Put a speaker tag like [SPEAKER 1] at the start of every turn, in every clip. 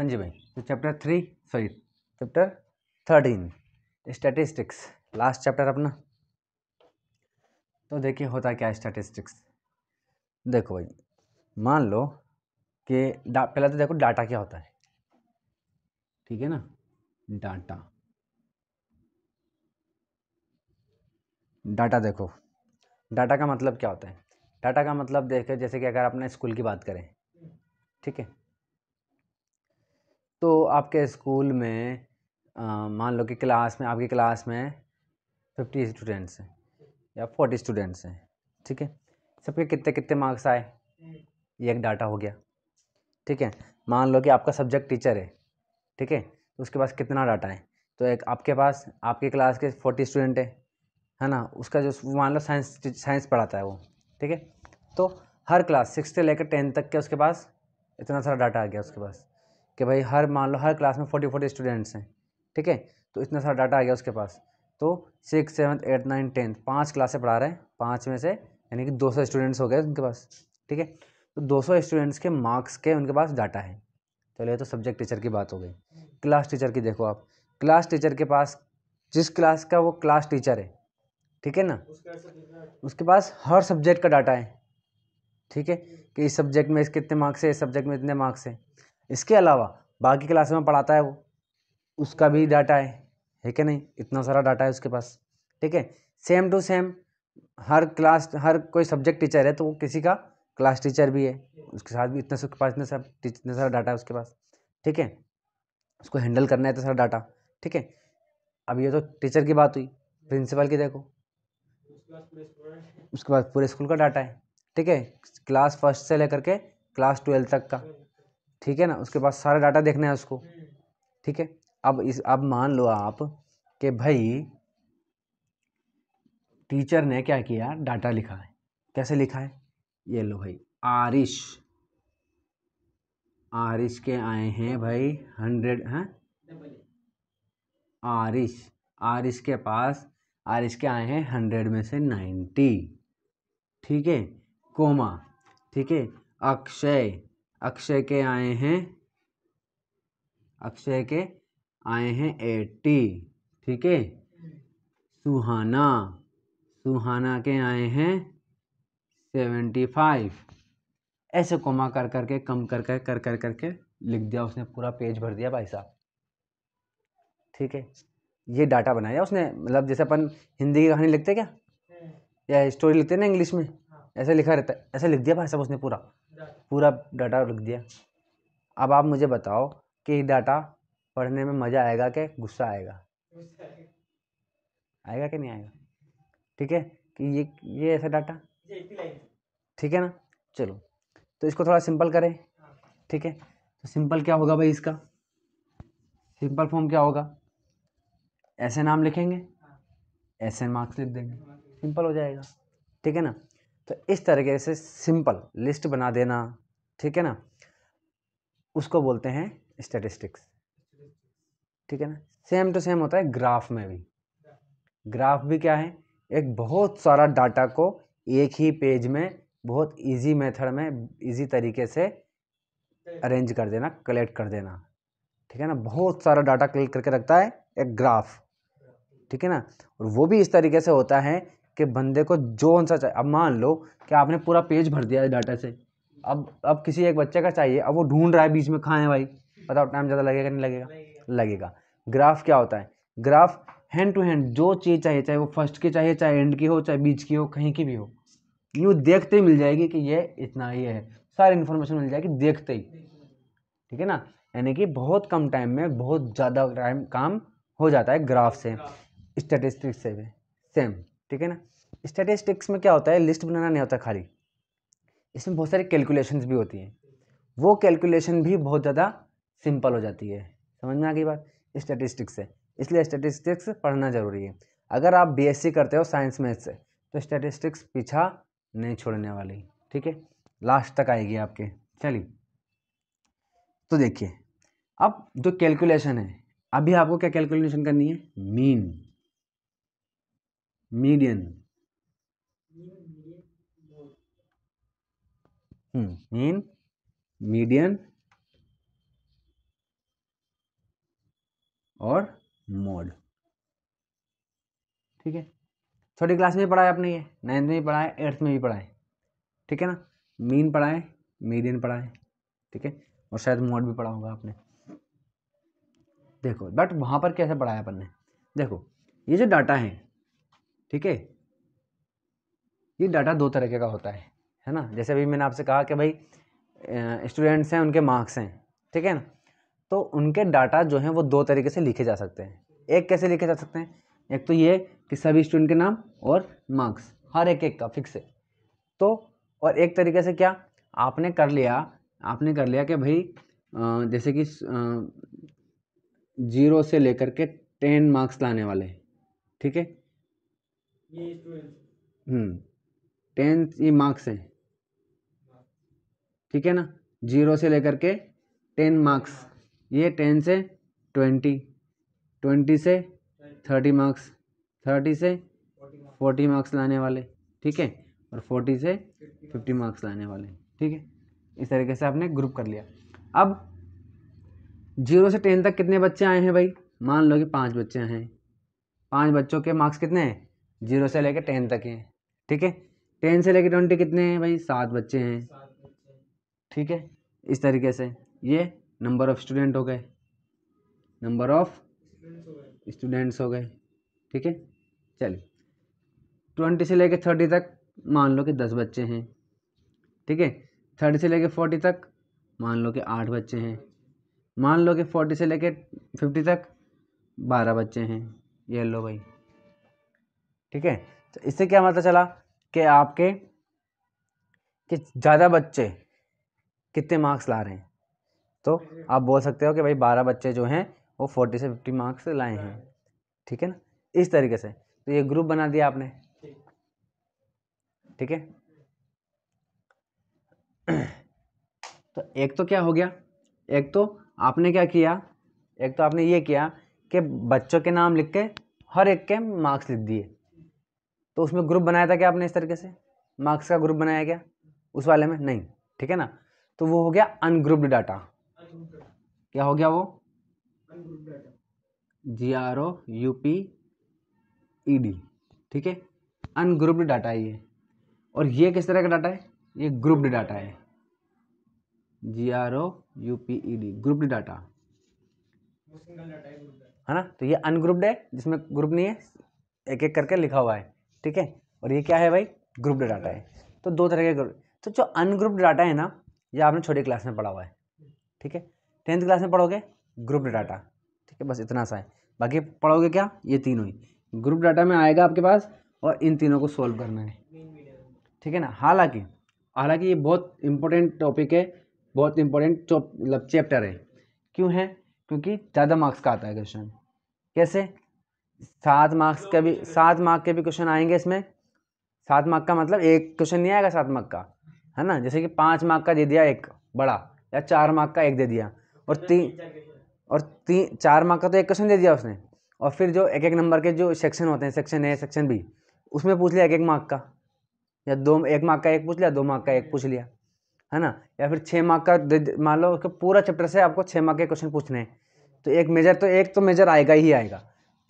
[SPEAKER 1] हाँ जी भाई, तो चैप्टर 13 स्टैटिस्टिक्स, लास्ट चैप्टर अपना। तो देखिए होता क्या है स्टैटिस्टिक्स। देखो भाई, मान लो कि पहले तो देखो डाटा क्या होता है, ठीक है ना। डाटा देखो, डाटा का मतलब क्या होता है। डाटा का मतलब देखो, जैसे कि अगर अपने स्कूल की बात करें, ठीक है, तो आपके स्कूल में मान लो कि आपकी क्लास में 50 स्टूडेंट्स हैं या 40 स्टूडेंट्स हैं, ठीक है। सबके कितने कितने मार्क्स आए, ये एक डाटा हो गया, ठीक है। मान लो कि आपका सब्जेक्ट टीचर है, ठीक है, तो उसके पास कितना डाटा है। तो एक आपके पास आपकी क्लास के 40 स्टूडेंट है ना, उसका जो मान लो साइंस पढ़ाता है वो, ठीक है। तो हर क्लास 6 से लेकर 10 तक के उसके पास इतना सारा डाटा आ गया उसके पास कि भाई मान लो हर क्लास में 40 स्टूडेंट्स हैं, ठीक है। तो इतना सारा डाटा आ गया उसके पास। तो 6, 7, 8, 9, 10 5 क्लासें पढ़ा रहे हैं, 5 में से यानी कि 200 स्टूडेंट्स हो गए उनके पास, ठीक है। तो 200 स्टूडेंट्स के मार्क्स के उनके पास डाटा है। चलिए, तो सब्जेक्ट टीचर की बात हो गई। क्लास टीचर की देखो आप, क्लास टीचर के पास जिस क्लास का वो क्लास टीचर है, ठीक है ना, उसके पास हर सब्जेक्ट का डाटा है, ठीक है, कि इस सब्जेक्ट में इसके इतने मार्क्स है, इस सब्जेक्ट में इतने मार्क्स है। इसके अलावा बाकी क्लास में पढ़ाता है वो, उसका भी डाटा है कि नहीं, इतना सारा डाटा है उसके पास, ठीक है। सेम टू सेम हर कोई सब्जेक्ट टीचर है तो वो किसी का क्लास टीचर भी है, उसके साथ भी इतना सारा डाटा है उसके पास, ठीक है। उसको हैंडल करना है इतना सारा डाटा, ठीक है। अब ये तो टीचर की बात हुई। प्रिंसिपल की देखो, उसके बाद पूरे स्कूल का डाटा है, ठीक है, क्लास फर्स्ट से लेकर के क्लास 12 तक का, ठीक है ना। उसके बाद सारा डाटा देखना है उसको, ठीक है। अब मान लो आप कि भाई टीचर ने क्या किया, डाटा लिखा है। कैसे लिखा है, ये लो भाई, आरिश के आए हैं भाई 100 हैं। आरिश के आए हैं 100 में से 90, ठीक है, कोमा, ठीक है। अक्षय के आए हैं 80, ठीक है। सुहाना के आए हैं 75। ऐसे कोमा कर करके कम करके लिख दिया उसने, पूरा पेज भर दिया भाई साहब, ठीक है। ये डाटा बनाया उसने, मतलब जैसे अपन हिंदी की कहानी लिखते क्या या स्टोरी लिखते हैं ना इंग्लिश में, ऐसे लिखा रहता है, ऐसे लिख दिया भाई साहब उसने, पूरा डाटा लिख दिया। अब आप मुझे बताओ कि डाटा पढ़ने में मज़ा आएगा कि गुस्सा आएगा, आएगा कि नहीं आएगा, ठीक है। कि ये ऐसा डाटा, ठीक है ना। चलो, तो इसको थोड़ा सिंपल करें, ठीक है। तो सिंपल क्या होगा भाई, इसका सिंपल फॉर्म क्या होगा, ऐसे नाम लिखेंगे, ऐसे मार्क्स लिख देंगे, सिंपल हो जाएगा, ठीक है ना। तो इस तरीके से सिंपल लिस्ट बना देना, ठीक है ना, उसको बोलते हैं स्टैटिस्टिक्स, ठीक है ना। सेम टू सेम होता है ग्राफ में भी। ग्राफ भी क्या है, एक बहुत सारा डाटा को एक ही पेज में बहुत इजी मेथड में इजी तरीके से अरेंज कर देना, कलेक्ट कर देना, ठीक है ना। बहुत सारा डाटा कलेक्ट करके रखता है एक ग्राफ, ठीक है ना। और वो भी इस तरीके से होता है कि बंदे को जो सा चाहिए। अब मान लो कि आपने पूरा पेज भर दिया है डाटा से, अब किसी एक बच्चे का चाहिए, अब वो ढूंढ रहा है बीच में कहाँ है भाई, बताओ टाइम ज़्यादा लगेगा नहीं लगेगा। ग्राफ क्या होता है, ग्राफ हैंड टू हैंड जो चीज़ चाहिए, चाहे वो फर्स्ट की चाहिए, चाहे एंड की हो, चाहे बीच की हो, कहीं की भी हो, यूँ देखते ही मिल जाएगी कि ये इतना ही है, सारी इन्फॉर्मेशन मिल जाएगी देखते ही, ठीक है ना। यानी कि बहुत कम टाइम में बहुत ज़्यादा टाइम काम हो जाता है ग्राफ से, स्टैटिस्टिक्स से भी सेम, ठीक है ना। स्टैटिस्टिक्स में क्या होता है, लिस्ट बनाना नहीं होता खाली, इसमें बहुत सारी कैलकुलेशंस भी होती हैं। वो कैलकुलेशन भी बहुत ज़्यादा सिंपल हो जाती है। समझ में आ गई बात, स्टैटिस्टिक्स से। इसलिए स्टैटिस्टिक्स पढ़ना ज़रूरी है। अगर आप बीएससी करते हो साइंस मैथ से, तो स्टैटिस्टिक्स पीछा नहीं छोड़ने वाली, ठीक है, लास्ट तक आएगी आपके। चलिए, तो देखिए, अब जो कैलकुलेशन है, अभी आपको क्या कैलकुलेशन करनी है, मीडियन मीन, मीडियन, और मोड। ठीक है, छोटी क्लास में भी पढ़ा है आपने, ये 9th में भी पढ़ा है, 8th में भी पढ़ा है। ठीक है ना, मीन पढ़ा है, मीडियन पढ़ा है। ठीक है, और शायद मोड भी पढ़ा होगा आपने। देखो बट वहाँ पर कैसे पढ़ाया अपन ने, देखो ये जो डाटा है, ठीक है, ये डाटा दो तरीके का होता है ना। जैसे अभी मैंने आपसे कहा कि भाई स्टूडेंट्स हैं, उनके मार्क्स हैं, ठीक है ना, तो उनके डाटा जो हैं वो दो तरीके से लिखे जा सकते हैं। एक कैसे लिखे जा सकते हैं, एक तो ये कि सभी स्टूडेंट के नाम और मार्क्स हर एक का फिक्स है, तो और एक तरीके से क्या आपने कर लिया कि भाई जैसे कि 0 से लेकर के 10 मार्क्स लाने वाले, ठीक है, ये स्टूडेंट 10 ये मार्क्स हैं, ठीक है ना, 0 से लेकर के 10 मार्क्स, ये 10 से 20, 20 से 30 मार्क्स, 30 से 40 मार्क्स लाने वाले, ठीक है, और 40 से 50 मार्क्स लाने वाले। ठीक है, इस तरीके से आपने ग्रुप कर लिया। अब 0 से 10 तक कितने बच्चे आए हैं भाई, मान लो कि 5 बच्चे हैं, 5 बच्चों के मार्क्स कितने हैं, 0 से लेकर 10 तक हैं। ठीक है, 10 से लेकर 20 कितने हैं भाई, 7 बच्चे हैं। ठीक है, इस तरीके से ये नंबर ऑफ स्टूडेंट हो गए, नंबर ऑफ स्टूडेंट्स हो गए। ठीक है, चलिए 20 से लेकर 30 तक मान लो कि 10 बच्चे हैं। ठीक है, 30 से लेकर 40 तक मान लो कि 8 बच्चे हैं। मान लो कि 40 से लेकर 50 तक 12 बच्चे हैं। ये लो भाई। ठीक है, तो इससे क्या पता चला कि आपके कि ज़्यादा बच्चे कितने मार्क्स ला रहे हैं, तो आप बोल सकते हो कि भाई 12 बच्चे जो हैं वो 40 से 50 मार्क्स लाए हैं। ठीक है ना, इस तरीके से तो ये ग्रुप बना दिया आपने। ठीक है, तो एक तो क्या हो गया, एक तो आपने क्या किया, एक तो आपने ये किया कि बच्चों के नाम लिख के हर एक के मार्क्स लिख दिए, तो उसमें ग्रुप बनाया था क्या आपने, इस तरीके से मार्क्स का ग्रुप बनाया क्या उस वाले में, नहीं। ठीक है ना, तो वो हो गया अनग्रुप्ड डाटा। क्या हो गया वो, GROUPED। ठीक है, अनग्रुप्ड डाटा है ये। और ये किस तरह का डाटा है, ये ग्रुप्ड डाटा है, GROUPED ग्रुप्ड डाटा है ना। तो ये अनग्रुप्ड है, जिसमें ग्रुप नहीं है, एक एक करके लिखा हुआ है। ठीक है, और ये क्या है भाई, ग्रुप्ड डाटा है। तो दो तरह के ग्रुप, तो जो अनग्रुप्ड डाटा है ना, ये आपने छोटी क्लास में पढ़ा हुआ है। ठीक है, 10th क्लास में पढ़ोगे ग्रुप्ड डाटा। ठीक है, बस इतना सा है, बाकी पढ़ोगे क्या, ये तीनों ही ग्रुप डाटा में आएगा आपके पास, और इन तीनों को सोल्व करना है। ठीक है ना, हालांकि हालांकि ये बहुत इंपॉर्टेंट टॉपिक है, बहुत इंपॉर्टेंट मतलब चैप्टर है। क्यों है, क्योंकि ज़्यादा मार्क्स का आता है क्वेश्चन। कैसे, 7 मार्क्स के भी 7 मार्क के भी क्वेश्चन आएंगे इसमें। 7 मार्क का मतलब एक क्वेश्चन नहीं आएगा 7 मार्क का, है ना। जैसे कि 5 मार्क का दे दिया एक बड़ा, या 4 मार्क का एक दे दिया, और 4 मार्क का तो एक क्वेश्चन दे दिया उसने, और फिर जो एक एक नंबर के जो सेक्शन होते हैं, सेक्शन ए सेक्शन बी, उसमें पूछ लिया एक एक मार्क का, या 1 मार्क का एक पूछ लिया, 2 मार्क का एक पूछ लिया, है ना। या फिर 6 मार्क का मान लो उसके पूरा चैप्टर से आपको 6 मार्क के क्वेश्चन पूछने हैं, तो एक तो मेजर आएगा ही आएगा।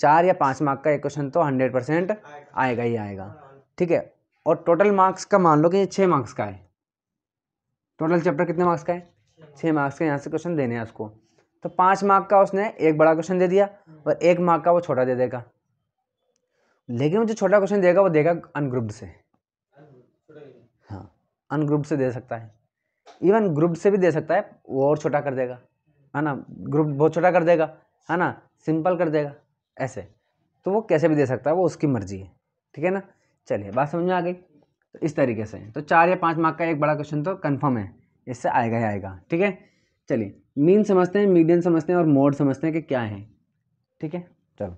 [SPEAKER 1] 4 या 5 मार्क का एक क्वेश्चन तो 100% आएगा ही आएगा। ठीक है, और टोटल मार्क्स का मान लो कि ये 6 मार्क्स का है, टोटल चैप्टर कितने मार्क्स का है, 6 मार्क्स का यहाँ से क्वेश्चन देने हैं उसको। तो 5 मार्क का उसने एक बड़ा क्वेश्चन दे दिया, और 1 मार्क का वो छोटा दे देगा। लेकिन वो जो छोटा क्वेश्चन देगा वो देगा अनग्रुप्ड से। हाँ, अनग्रुप्ड से दे सकता है, इवन ग्रुप से भी दे सकता है, वो और छोटा कर देगा, है ना, ग्रुप बहुत छोटा कर देगा, है ना, सिंपल कर देगा ऐसे। तो वो कैसे भी दे सकता है, वो उसकी मर्जी है। ठीक है ना, चलिए बात समझ में आ गई। तो इस तरीके से तो 4 या 5 मार्क का एक बड़ा क्वेश्चन तो कन्फर्म है, इससे आएगा ही आएगा। ठीक है, चलिए मीन समझते हैं, मीडियन समझते हैं, और मोड समझते हैं कि क्या है। ठीक है, चलो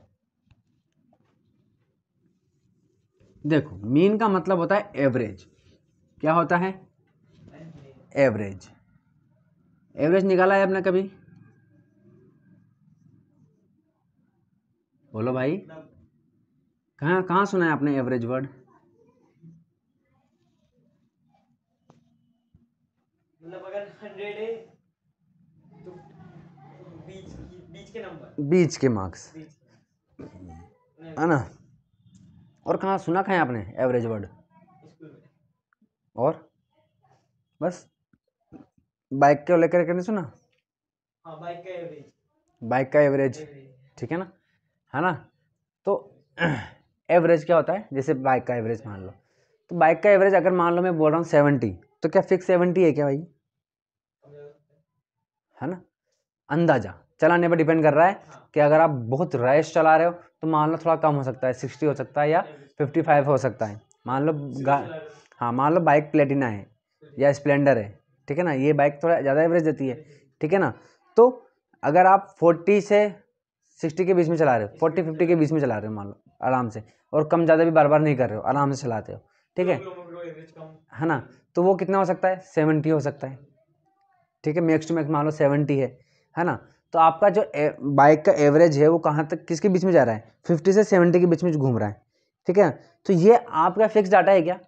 [SPEAKER 1] देखो, मीन का मतलब होता है एवरेज। क्या होता है, एवरेज। एवरेज निकाला है आपने कभी, बोलो भाई, कहाँ कहाँ सुना है आपने एवरेज वर्ड, मतलब अगर 100 है तो बीच बीच के मार्क्स, है ना। और कहाँ सुना कहाँ है आपने एवरेज वर्ड? और बस बाइक को लेकर के नहीं सुना?
[SPEAKER 2] हाँ, बाइक
[SPEAKER 1] का एवरेज, ठीक है ना। तो एवरेज क्या होता है? जैसे बाइक का एवरेज मान लो, तो बाइक का एवरेज अगर मान लो मैं बोल रहा हूँ 70, तो क्या फिक्स 70 है क्या भाई? है ना, अंदाजा चलाने पर डिपेंड कर रहा है कि अगर आप बहुत रैश चला रहे हो तो मान लो थोड़ा कम हो सकता है, 60 हो सकता है या 55 हो सकता है। मान लो हाँ, मान लो बाइक प्लेटिना है या स्प्लेंडर है, ठीक है ना, ये बाइक थोड़ा ज़्यादा एवरेज देती है, ठीक है ना। तो अगर आप 40 से 60 के बीच में चला रहे हो, 40-50 के बीच में चला रहे हो मान लो आराम से, और कम ज़्यादा भी बार बार नहीं कर रहे हो, आराम से चलाते हो, ठीक है ना, तो वो कितना हो सकता है? 70 हो सकता है, ठीक है। मैक्स टू मैक्स मान लो 70 है ना। तो आपका जो बाइक का एवरेज है वो कहाँ तक, किसके बीच में जा रहा है? 50 से 70 के बीच में घूम रहा है, ठीक है। तो ये आपका फिक्स डाटा है क्या?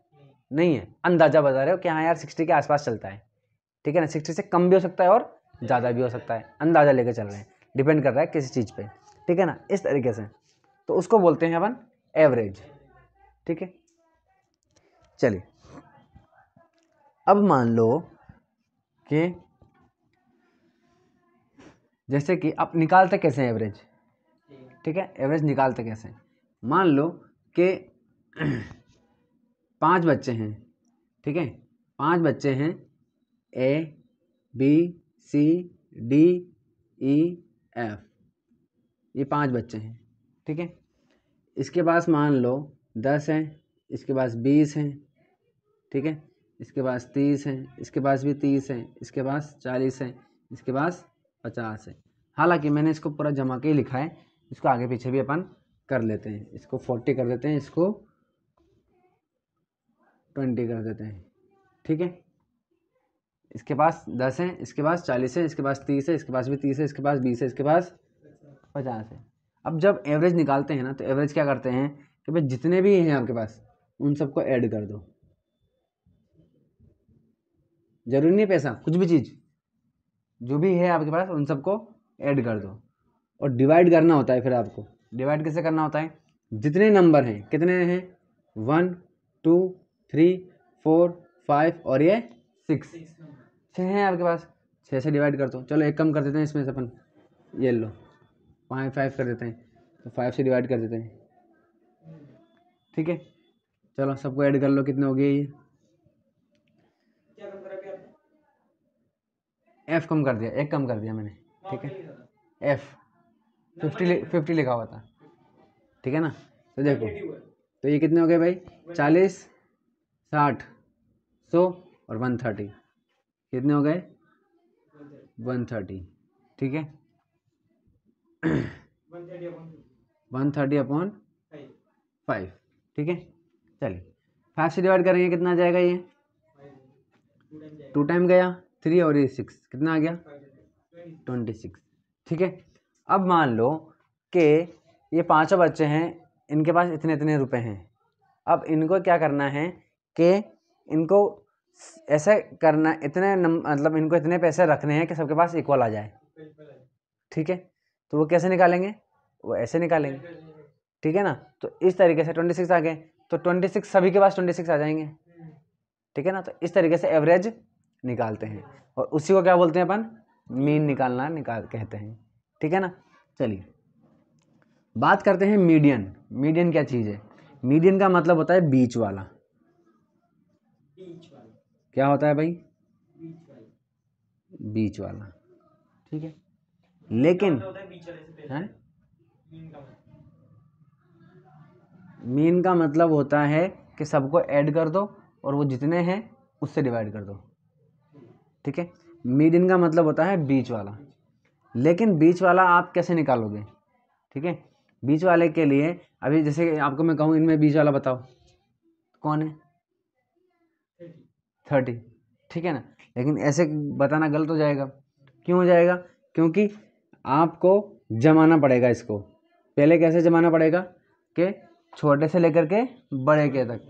[SPEAKER 1] नहीं है, अंदाजा बता रहे हो कि हाँ यार 60 के आसपास चलता है, ठीक है ना। 60 से कम भी हो सकता है और ज़्यादा भी हो सकता है, अंदाजा लेकर चल रहे हैं, डिपेंड कर रहा है किसी चीज़ पे, ठीक है ना, इस तरीके से। तो उसको बोलते हैं अपन एवरेज, ठीक है। चलिए अब मान लो कि जैसे कि आप निकालते कैसे हैं एवरेज, ठीक है, एवरेज निकालते कैसे? मान लो कि 5 बच्चे हैं, ठीक है, 5 बच्चे हैं, ABCDEF, ये 5 बच्चे हैं, ठीक है। इसके पास मान लो 10 हैं, इसके पास 20 हैं, ठीक है, इसके पास 30 हैं, इसके पास भी 30 हैं, इसके पास 40 हैं, इसके पास 50 है। हालांकि मैंने इसको पूरा जमा के ही लिखा है, इसको आगे पीछे भी अपन कर लेते हैं, इसको 40 कर देते हैं, इसको 20 कर देते हैं, ठीक है। इसके पास 10 हैं, इसके पास 40 है, इसके पास 30 है, इसके पास भी 30 है, इसके पास 20 है, इसके पास 50 है। अब जब एवरेज निकालते हैं ना, तो एवरेज क्या करते हैं कि भाई जितने भी हैं आपके पास उन सबको ऐड कर दो, जरूरी नहीं पैसा, कुछ भी चीज़ जो भी है आपके पास उन सबको ऐड कर दो, और डिवाइड करना होता है। फिर आपको डिवाइड कैसे करना होता है? जितने नंबर हैं, कितने हैं? 1 2 3 4 5 और ये 6 हैं आपके पास, 6 से डिवाइड कर दो। चलो एक कम कर देते हैं इसमें से अपन, ये लो 5 कर देते हैं, तो 5 से डिवाइड कर देते हैं, ठीक है। चलो सबको ऐड कर लो, कितने हो गए ये? F कम कर दिया, एक कम कर दिया मैंने, ठीक है। F 50 लिखा हुआ था, ठीक है ना। तो देखो, तो ये कितने हो गए भाई? 40 60 100 और 130, कितने हो गए? 130, ठीक है। 130 अपॉन 5, ठीक है। चलिए 5 से डिवाइड करेंगे, कितना आ जाएगा? ये 2 टाइम गया 3 और ये 6, कितना आ गया? 26, ठीक है। अब मान लो कि ये 5 बच्चे हैं, इनके पास इतने इतने रुपए हैं। अब इनको क्या करना है कि इनको ऐसे करना, इतने मतलब इनको इतने पैसे रखने हैं कि सबके पास इक्वल आ जाए, ठीक है। तो वो कैसे निकालेंगे? वो ऐसे निकालेंगे, ठीक है ना। तो इस तरीके से 26 आ गए, तो 26 सभी के पास 26 आ जाएंगे, ठीक है ना। तो इस तरीके से एवरेज निकालते हैं, और उसी को क्या बोलते हैं अपन? मीन निकालना कहते हैं, ठीक है ना। चलिए बात करते हैं मीडियन। मीडियन क्या चीज़ है? मीडियन का मतलब होता है बीच वाला। क्या होता है भाई? बीच वाला, ठीक है। लेकिन है मीन का मतलब होता है कि सबको ऐड कर दो और वो जितने हैं उससे डिवाइड कर दो, ठीक है। मीडियन का मतलब होता है बीच वाला। लेकिन बीच वाला आप कैसे निकालोगे? ठीक है, बीच वाले के लिए अभी जैसे आपको मैं कहूँ इनमें बीच वाला बताओ कौन है? 30, ठीक है ना। लेकिन ऐसे बताना गलत हो जाएगा। क्यों हो जाएगा? क्योंकि आपको जमाना पड़ेगा इसको। पहले कैसे जमाना पड़ेगा कि छोटे से लेकर के बड़े के तक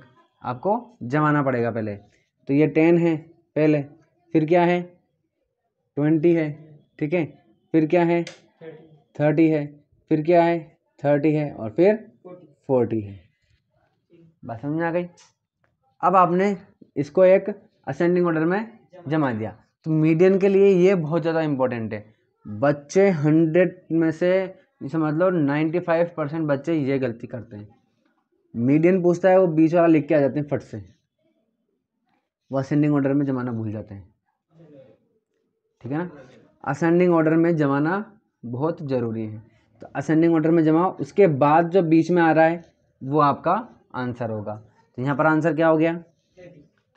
[SPEAKER 1] आपको जमाना पड़ेगा पहले। तो ये 10 है पहले, फिर क्या है 20 है, ठीक है, फिर क्या है 30 है, फिर क्या है 30 है और फिर 40 है। बात समझ में आ गई। अब आपने इसको एक असेंडिंग ऑर्डर में जमा दिया। तो मीडियन के लिए ये बहुत ज़्यादा इंपॉर्टेंट है। बच्चे 100 में से समझ लो 95% बच्चे ये गलती करते हैं। मीडियन पूछता है वो बीच वाला लिख के आ जाते हैं फट से, वो असेंडिंग ऑर्डर में जमाना भूल जाते हैं। ठीक है ना, असेंडिंग ऑर्डर में जमाना बहुत ज़रूरी है। तो असेंडिंग ऑर्डर में जमाओ, उसके बाद जो बीच में आ रहा है वो आपका आंसर होगा। तो यहाँ पर आंसर क्या हो गया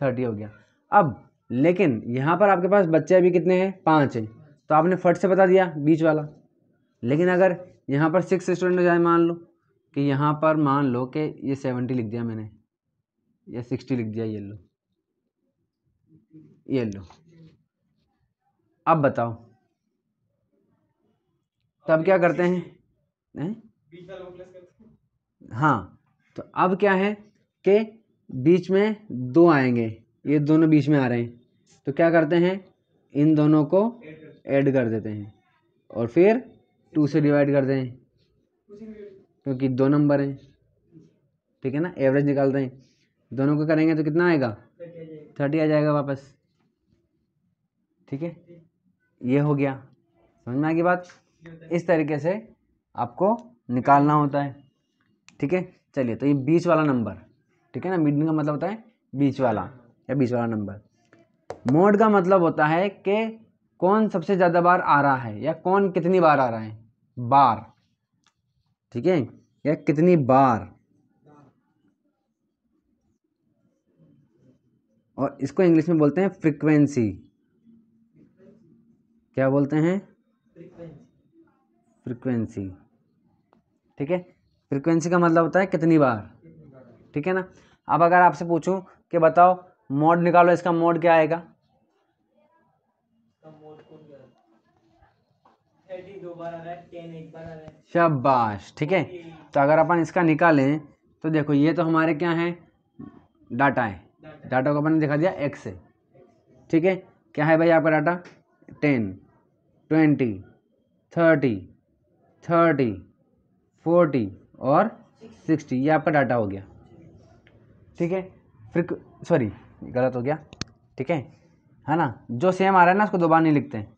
[SPEAKER 1] 30 हो गया। अब लेकिन यहाँ पर आपके पास बच्चे अभी कितने हैं 5 हैं, तो आपने फट से बता दिया बीच वाला। लेकिन अगर यहाँ पर 6 स्टूडेंट हो जाए, मान लो कि यहाँ पर मान लो कि ये 70 लिख दिया मैंने, या 60 लिख दिया, ये लो ये लो। अब बताओ तब क्या करते हैं? हाँ, तो अब क्या है कि बीच में 2 आएंगे, ये दोनों बीच में आ रहे हैं, तो क्या करते हैं इन दोनों को ऐड कर देते हैं और फिर 2 से डिवाइड करते हैं, क्योंकि 2 नंबर हैं। ठीक है ना, एवरेज निकाल रहे हैं, दोनों को करेंगे तो कितना आएगा 30 आ जाएगा वापस। ठीक है, ये हो गया, समझ में आ गई बात। इस तरीके से आपको निकालना होता है। ठीक है, चलिए, तो ये बीच वाला नंबर, ठीक है ना, मीडियन का मतलब होता है बीच वाला या बीच वाला नंबर। मोड का मतलब होता है कि कौन सबसे ज़्यादा बार आ रहा है या कौन कितनी बार आ रहा है, बार। ठीक है, या कितनी बार। और इसको इंग्लिश में बोलते हैं फ्रीक्वेंसी। क्या बोलते हैं? फ्रीक्वेंसी। ठीक है, फ्रीक्वेंसी का मतलब होता है कितनी बार। ठीक है ना। अब अगर आपसे पूछूं कि बताओ मोड निकालो, इसका मोड क्या आएगा? 30 2 बार आ रहा है, 10 एक बार आ रहा है। शाबाश, ठीक है। तो अगर अपन इसका निकालें तो देखो ये तो हमारे क्या है, डाटा है। डाटा को अपन ने दिखा दिया एक्स से। ठीक है, क्या है भाई आपका डाटा 10 20 30 30 40 और 60, ये आपका डाटा हो गया। ठीक है, फिर सॉरी गलत हो गया। ठीक है ना, जो सेम आ रहा है ना उसको 2 बार नहीं लिखते हैं,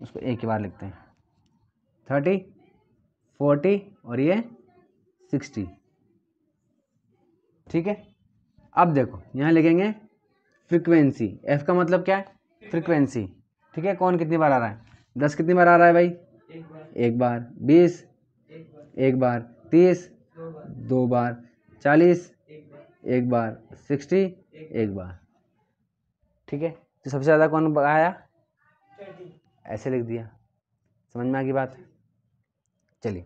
[SPEAKER 1] उसको एक ही बार लिखते हैं। 30 40 और ये 60। ठीक है, अब देखो यहाँ लिखेंगे फ्रीक्वेंसी। एफ का मतलब क्या है? फ्रीक्वेंसी। ठीक है, कौन कितनी बार आ रहा है? 10 कितनी बार आ रहा है भाई? एक बार। 20 एक बार। 30 2 बार। 40 एक बार। 60 एक बार। ठीक है, तो सबसे ज़्यादा कौन आया? ऐसे लिख दिया। समझ में आ गई बात? चलिए,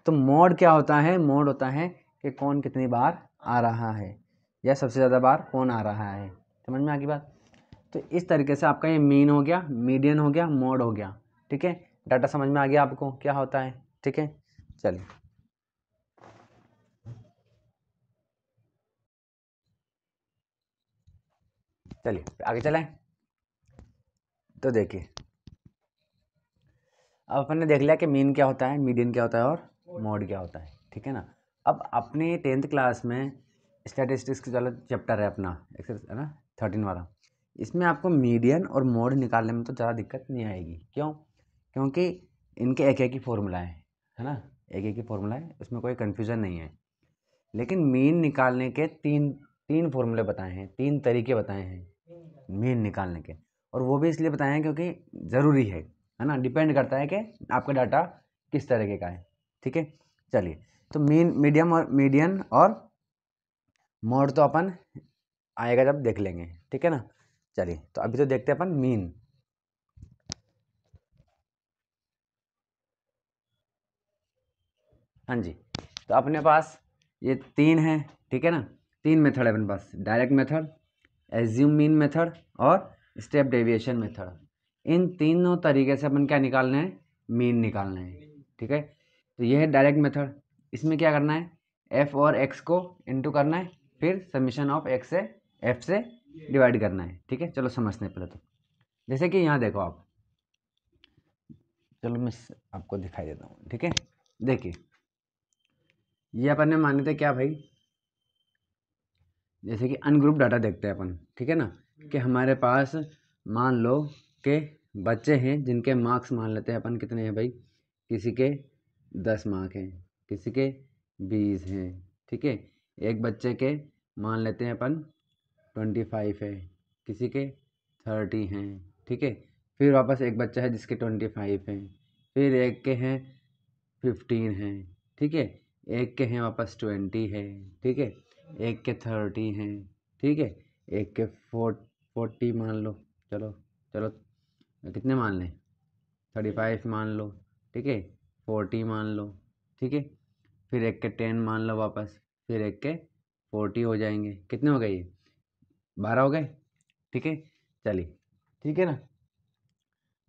[SPEAKER 1] तो मोड क्या होता है? मोड होता है कि कौन कितनी बार आ रहा है या सबसे ज़्यादा बार कौन आ रहा है। समझ में आ गई बात? तो इस तरीके से आपका ये मीन हो गया, मीडियन हो गया, मोड हो गया। ठीक है, डाटा समझ में आ गया आपको क्या होता है? ठीक है, चलिए चलिए आगे चलें। तो देखिए, अब अपन ने देख लिया कि मीन क्या होता है, मीडियन क्या होता है और मोड क्या होता है। ठीक है ना। अब अपनी 10th क्लास में स्टैटिस्टिक्स का वाला चैप्टर है अपना, है ना 13 वाला, इसमें आपको मीडियन और मोड निकालने में तो ज़्यादा दिक्कत नहीं आएगी। क्यों? क्योंकि इनके एक एक ही फॉर्मूला है ना, एक एक ही फॉर्मूला है, उसमें कोई कन्फ्यूज़न नहीं है। लेकिन मीन निकालने के तीन फॉर्मूले बताए हैं, 3 तरीके बताए हैं मीन निकालने के। और वो भी इसलिए बताए हैं क्योंकि ज़रूरी है ना, डिपेंड करता है कि आपका डाटा किस तरीके का है। ठीक है, चलिए, तो मीन मीडियम और मीडियन और मोड तो अपन आएगा जब देख लेंगे। ठीक है ना। चलिए, तो अभी तो देखते हैं अपन मीन। हाँ जी, तो अपने पास ये 3 है। ठीक है ना, 3 मेथड है अपने पास, direct method, assume mean method और स्टेप डेविएशन मेथड। इन तीनों तरीके से अपन क्या निकालना है? मीन निकालना है। ठीक है, तो ये है डायरेक्ट मेथड। इसमें क्या करना है? एफ और एक्स को इनटू करना है, फिर समीशन ऑफ एक्स से एफ से डिवाइड करना है। ठीक है, चलो समझते हैं पहले तो। जैसे कि यहाँ देखो आप, चलो मैं आपको दिखाई देता हूँ, ठीक है। देखिए ये अपन ने माने थे क्या भाई, जैसे कि अनग्रुप डाटा देखते हैं अपन, ठीक है ना, कि हमारे पास मान लो कि बच्चे हैं जिनके मार्क्स मान लेते हैं अपन कितने हैं भाई, किसी के 10 मार्क हैं, किसी के 20 हैं, ठीक है। एक बच्चे के मान लेते हैं अपन 25 है, किसी के 30 हैं, ठीक है। फिर वापस एक बच्चा है जिसके 25 हैं, फिर एक के हैं 15 हैं, ठीक है। एक के हैं वापस 20 है, ठीक है। एक के 30 हैं, ठीक है। एक के 40 मान लो, चलो चलो कितने मान लें, 35 मान लो, ठीक है। 40 मान लो, ठीक है। फिर एक के 10 मान लो वापस, फिर एक के 40 हो जाएंगे। कितने हो गए ये, 12 हो गए, ठीक है। चलिए ठीक है ना।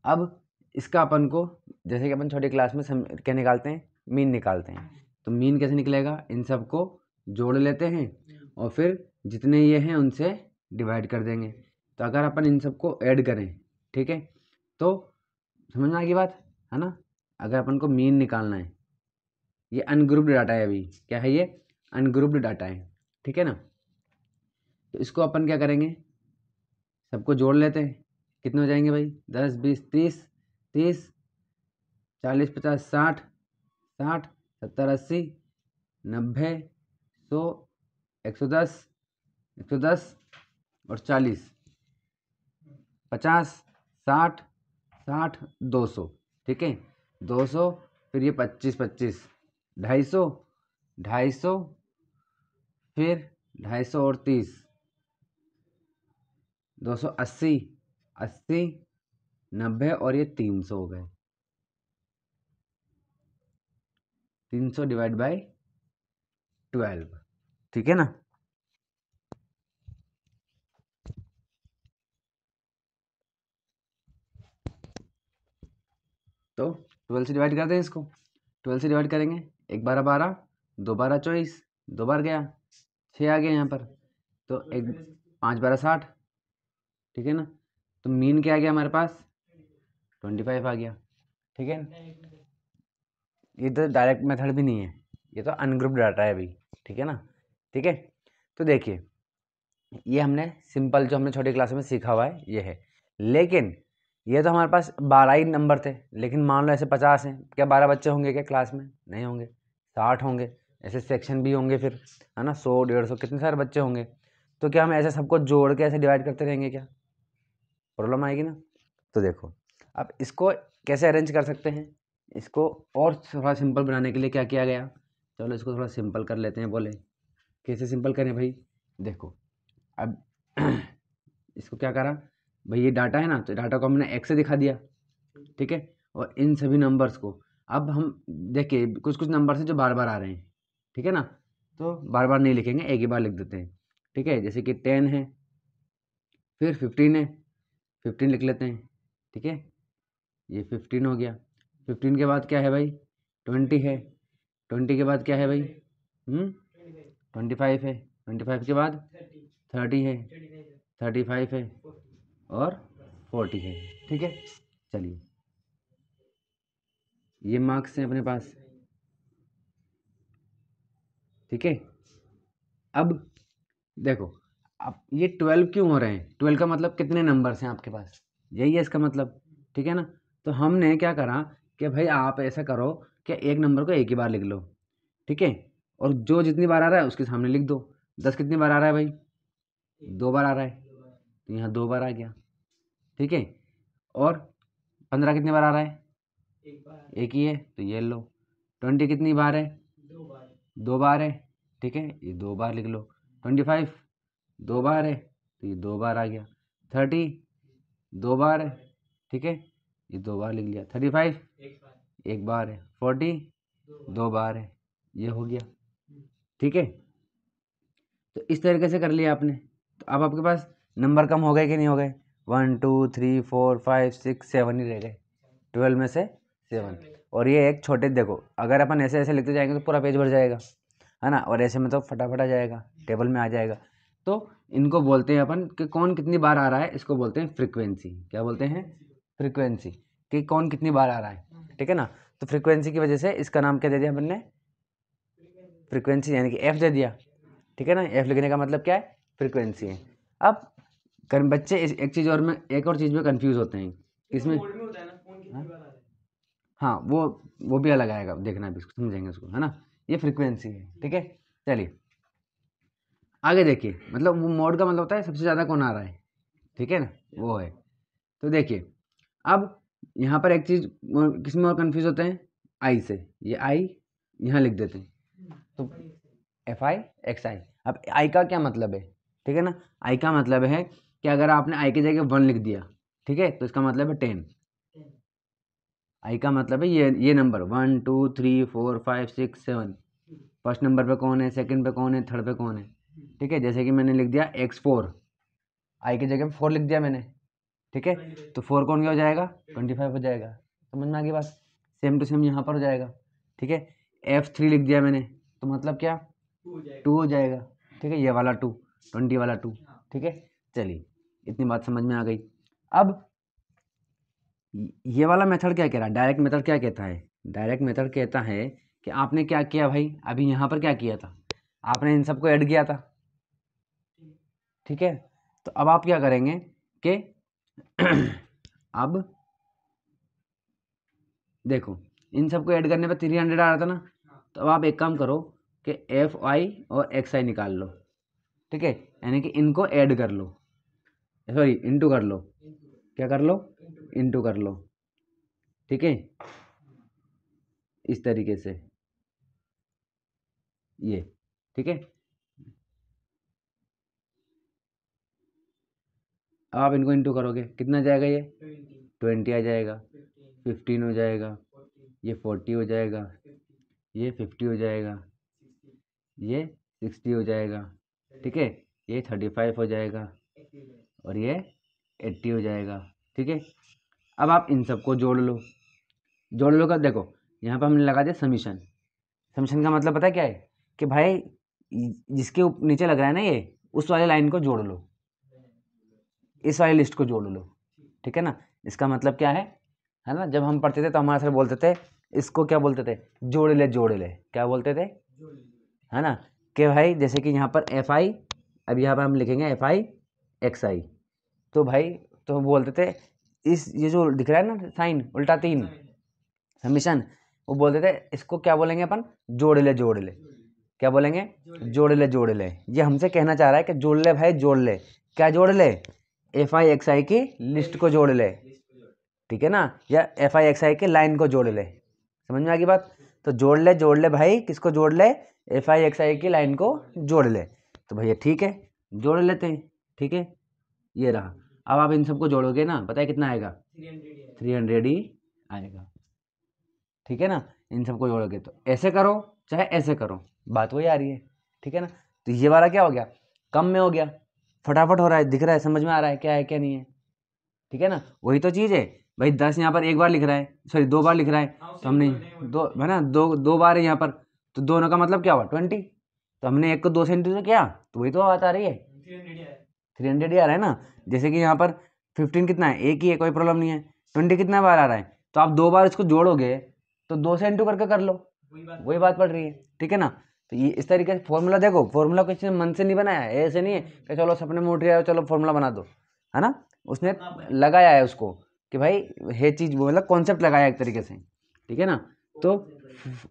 [SPEAKER 1] अब इसका अपन को जैसे कि अपन छोटी क्लास में क्या निकालते हैं, मीन निकालते हैं। तो मीन कैसे निकलेगा, इन सब को जोड़ लेते हैं और फिर जितने ये हैं उनसे डिवाइड कर देंगे। तो अगर अपन इन सबको ऐड करें, ठीक है, तो समझ में आ गई बात है ना। अगर अपन को मीन निकालना है, ये अनग्रुप्ड डाटा है, अभी क्या है ये, अनग्रुप्ड डाटा है, ठीक है ना। तो इसको अपन क्या करेंगे, सबको जोड़ लेते हैं। कितने हो जाएंगे भाई, 10 20 30 30 40 50 60 60 70 80 90 100 110 110 और 40 50 60 60 200, ठीक है। 200 फिर ये 25 25 250 250 फिर 250 और 30 280 80 90 और ये 300 हो गए। 300 डिवाइड बाई 12, ठीक है ना। तो 12 से डिवाइड करते हैं इसको, 12 से डिवाइड करेंगे, 1 12 12 2 12 24 2 बार गया 6 आ गया यहाँ पर। तो 1 5 12 60, ठीक है ना। तो मीन क्या आ गया हमारे पास, 25 आ गया, ठीक है। ये तो डायरेक्ट मेथड भी नहीं है, ये तो अनग्रुप्ड डाटा है अभी, ठीक है ना, ठीक है। तो देखिए ये हमने सिंपल जो हमने छोटी क्लास में सीखा हुआ है ये है, लेकिन ये तो हमारे पास 12 ही नंबर थे। लेकिन मान लो ऐसे 50 हैं, क्या 12 बच्चे होंगे क्या क्लास में, नहीं होंगे, 60 होंगे। ऐसे सेक्शन भी होंगे फिर, है ना, 100 150 कितने सारे बच्चे होंगे। तो क्या हम ऐसे सबको जोड़ के ऐसे डिवाइड करते रहेंगे क्या, प्रॉब्लम आएगी ना। तो देखो अब इसको कैसे अरेंज कर सकते हैं, इसको और थोड़ा सिंपल बनाने के लिए क्या किया गया, चलो इसको थोड़ा सिंपल कर लेते हैं। बोले कैसे सिंपल करें भाई, देखो अब इसको क्या करा भाई, ये डाटा है ना, तो डाटा को हमने एक्स से दिखा दिया, ठीक है। और इन सभी नंबर्स को अब हम देखिए कुछ कुछ नंबर है जो बार बार आ रहे हैं, ठीक है ना, तो बार बार नहीं लिखेंगे, एक ही बार लिख देते हैं, ठीक है। जैसे कि 10 है, फिर 15 है, 15 लिख लेते हैं, ठीक है। ये 15 हो गया। 15 के बाद क्या है भाई, 20 है। 20 के बाद क्या है भाई, 25 है। 25 के बाद 30 है, 35 है और 40 है, ठीक है। चलिए ये मार्क्स हैं अपने पास, ठीक है। अब देखो अब ये 12 क्यों हो रहे हैं, 12 का मतलब कितने नंबर्स हैं आपके पास, यही है इसका मतलब, ठीक है ना। तो हमने क्या करा कि भाई आप ऐसा करो कि एक नंबर को एक ही बार लिख लो, ठीक है। और जो जितनी बार आ रहा है उसके सामने लिख दो। 10 कितनी बार आ रहा है भाई, 2 बार आ रहा है, तो यहाँ 2 बार आ गया, ठीक है। और 15 कितनी बार आ रहा है, एक ही है, तो ये लो। 20 कितनी बार है, 2 बार है, ठीक है, ये 2 बार लिख लो। 25 2 बार है, तो ये 2 बार आ गया। 30 2 बार है, ठीक है, ये 2 बार लिख लिया। 35 एक बार है। 40 2 बार है, ये हो गया, ठीक है। तो इस तरीके से कर लिया आपने। तो अब आपके पास नंबर कम हो गए कि नहीं हो गए, 1 2 3 4 5 6 7 ही रह गए, 12 में से 7। और ये एक छोटे, देखो अगर अपन ऐसे ऐसे लिखते जाएंगे तो पूरा पेज भर जाएगा, है ना, और ऐसे में तो फटाफट आ जाएगा, टेबल में आ जाएगा। तो इनको बोलते हैं अपन कि कौन कितनी बार आ रहा है, इसको बोलते हैं फ्रीक्वेंसी। क्या बोलते हैं, फ्रीक्वेंसी, कि कौन कितनी बार आ रहा है। ठीक है ना। तो फ्रीक्वेंसी की वजह से इसका नाम क्या दे दिया हमने, फ्रीक्वेंसी, यानी कि एफ दे दिया, ठीक है ना। एफ लिखने का मतलब क्या है, फ्रीक्वेंसी है। अब बच्चे एक चीज़ और में, एक और चीज़ में कंफ्यूज होते हैं, इसमें हाँ वो भी अलग आएगा, देखना भी, समझेंगे उसको, है ना। ये फ्रीक्वेंसी है, ठीक है। चलिए आगे देखिए, मतलब वो मोड का मतलब होता है सबसे ज़्यादा कौन आ रहा है, ठीक है ना, वो है। तो देखिए अब यहाँ पर एक चीज़ किस में और कन्फ्यूज़ होते हैं, आई से, ये आई यहाँ लिख देते हैं, तो एफ आई एक्स आई। अब आई का क्या मतलब है, ठीक है ना, आई का मतलब है कि अगर आपने आई की जगह 1 लिख दिया, ठीक है, तो इसका मतलब है 10। आई का मतलब है ये नंबर 1 2 3 4 5 6 7, फर्स्ट नंबर पे कौन है, सेकंड पे कौन है, थर्ड पे कौन है, ठीक है। जैसे कि मैंने लिख दिया x4, आई की जगह 4 लिख दिया मैंने, ठीक है, तो 4 कौन क्या हो जाएगा, 25 हो जाएगा। समझ में आ गई बात, सेम टू सेम यहाँ पर हो जाएगा, ठीक है। F3 लिख दिया मैंने, तो मतलब क्या, 2 हो जाएगा, ठीक है, ये वाला 2, 20 वाला 2, ठीक है। चलिए इतनी बात समझ में आ गई। अब ये वाला मेथड क्या कह रहा है, डायरेक्ट मेथड क्या कहता है, डायरेक्ट मेथड कहता है कि आपने क्या किया भाई, अभी यहाँ पर क्या किया था, आपने इन सबको ऐड किया था, ठीक है। तो अब आप क्या करेंगे कि अब देखो इन सबको ऐड करने पे 300 आ रहा था ना, तो अब आप एक काम करो कि एफ आई और एक्स आई निकाल लो, ठीक है, यानी कि इनको ऐड कर लो, सॉरी इंटू कर लो, क्या कर लो, इंटू कर लो, ठीक है, इस तरीके से, ये, ठीक है। अब आप इनको इंटू करोगे, कितना जाएगा, ये 20 आ जाएगा, 15 हो जाएगा, ये 40 हो जाएगा, ये 50 हो जाएगा, ये 60 हो जाएगा, ठीक है, ये 35 हो जाएगा, और ये 80 हो जाएगा, ठीक है। अब आप इन सबको जोड़ लो, जोड़ लो का देखो, यहाँ पर हमने लगा दिया समीशन। समीशन का मतलब पता है क्या है, कि भाई जिसके नीचे लग रहा है ना ये, उस वाले लाइन को जोड़ लो, इस वाली लिस्ट को जोड़ लो, ठीक है ना। इसका मतलब क्या है ना, जब हम पढ़ते थे तो हमारे सर बोलते थे, इसको क्या बोलते थे, जोड़ ले, क्या बोलते थे, है ना, कि भाई जैसे कि यहाँ पर एफ आई, अब यहाँ पर हम लिखेंगे एफ आई एक्स आई, तो भाई तो हम बोलते थे इस, ये जो दिख रहा है ना साइन उल्टा 3, समीशन, वो बोलते थे इसको क्या बोलेंगे अपन, जोड़ ले, क्या बोलेंगे, जोड़ ले। ये हमसे कहना चाह रहा है कि जोड़ ले भाई, जोड़ ले, क्या जोड़ ले, एफ आई एक्स आई की लिस्ट को जोड़ ले, ठीक है ना, या एफ आई एक्स आई की लाइन को जोड़ ले। समझ में आ गई बात, तो जोड़ ले भाई, किसको जोड़ ले, एफ आई एक्स आई की लाइन को जोड़ ले। तो भैया ठीक है, जोड़ लेते हैं, ठीक है, ये रहा। अब आप इन सबको जोड़ोगे ना, पता है कितना आएगा, 300 ही आएगा, ठीक है ना। इन सबको जोड़ोगे तो ऐसे करो चाहे ऐसे करो, बात वही आ रही है, ठीक है ना। तो ये वाला क्या हो गया, कम में हो गया, फटाफट हो रहा है, दिख रहा है, समझ में आ रहा है क्या है क्या नहीं है, ठीक है ना। वही तो चीज़ है भाई, 10 यहाँ पर एक बार लिख रहा है, सॉरी 2 बार लिख रहा है, तो हमने दो है ना, दो बार है यहाँ पर, तो दोनों का मतलब क्या हुआ 20, तो हमने एक को 2 से इंटू किया, तो वही तो बात आ रही है, 300 ही आ रहा है ना। जैसे कि यहाँ पर 15 कितना है, एक ही है, कोई प्रॉब्लम नहीं है, 20 कितना बार आ रहा है, तो आप 2 बार इसको जोड़ोगे तो 2 से इंटू करके कर लो, वही बात पड़ रही है, ठीक है ना। तो ये इस तरीके से फॉर्मूला, देखो फॉर्मूला किसी ने मन से नहीं बनाया है, ऐसे नहीं है कि चलो सपने में उठ रहा है चलो फॉर्मूला बना दो, है ना, उसने लगाया है उसको कि भाई ये चीज़, वो मतलब कॉन्सेप्ट लगाया एक तरीके से, ठीक है ना। तो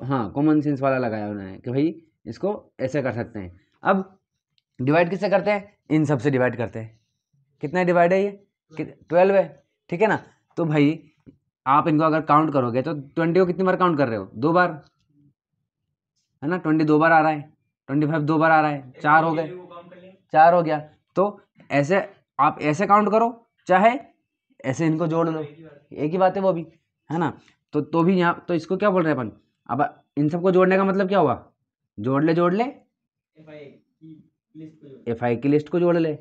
[SPEAKER 1] हाँ कॉमन सेंस वाला लगाया उन्होंने कि भाई इसको ऐसे कर सकते हैं। अब डिवाइड किससे करते हैं, इन सब से डिवाइड करते हैं, कितना डिवाइड है ये, 12 है, ठीक है ना। तो भाई आप इनको अगर काउंट करोगे तो 20 को कितनी बार काउंट कर रहे हो, 2 बार, है ना, 20 2 बार आ रहा है, 25 2 बार आ रहा है, 4 हो गए, 4 हो गया। तो ऐसे आप ऐसे काउंट करो चाहे ऐसे इनको जोड़ लो, एक ही बात है वो भी, है ना। तो भी यहाँ तो इसको क्या बोल रहे हैं अपन, अब इन सबको जोड़ने का मतलब क्या हुआ, जोड़ ले एफ आई की लिस्ट को जोड़ ले,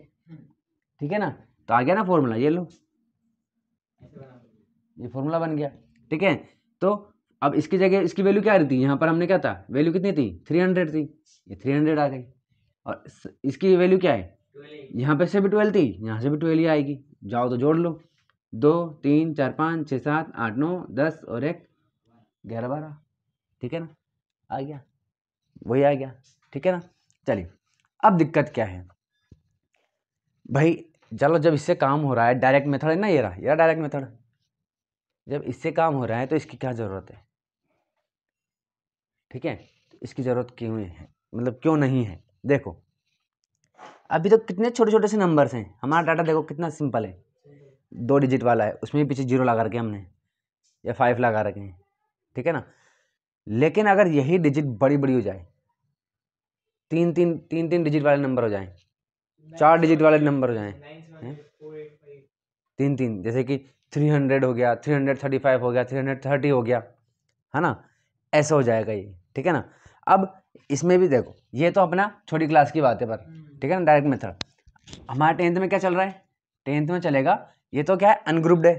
[SPEAKER 1] ठीक है ना। तो आ गया ना फॉर्मूला, ये लो, ये फॉर्मूला बन गया, ठीक है। तो अब इसकी जगह इसकी वैल्यू क्या थी, यहाँ पर हमने क्या था, वैल्यू कितनी थी, 300 थी, ये 300 आ गई, और इसकी वैल्यू क्या है, यहाँ पे से भी 12 थी, यहाँ से भी 12 ही आएगी, जाओ तो जोड़ लो, 2 3 4 5 6 7 8 9 10 और 1 11 12, ठीक है ना, आ गया, वही आ गया, ठीक है ना। चलिए अब दिक्कत क्या है भाई, चलो जब इससे काम हो रहा है, डायरेक्ट मेथड है ना, ये रहा डायरेक्ट मेथड, जब इससे काम हो रहा है तो इसकी क्या ज़रूरत है, ठीक है, तो इसकी ज़रूरत क्यों है, मतलब क्यों नहीं है। देखो अभी तो कितने छोटे छोटे से नंबर्स हैं, हमारा डाटा देखो कितना सिंपल है, 2 डिजिट वाला है, उसमें भी पीछे 0 लगा रखे हमने या 5 लगा रखे हैं, ठीक है ना। लेकिन अगर यही डिजिट बड़ी बड़ी हो जाए, 3 डिजिट वाले नंबर हो जाए, 4 डिजिट वाले नंबर हो जाए, 3 जैसे कि 300 हो गया, 335 हो गया, 330 हो गया, है ना, ऐसा हो जाएगा ये, ठीक है ना। अब इसमें भी देखो, ये तो अपना छोटी क्लास की बात है पर, ठीक है ना, डायरेक्ट मेथड। हमारा 10th में क्या चल रहा है, 10th में चलेगा, ये तो क्या है, अनग्रुप्ड है,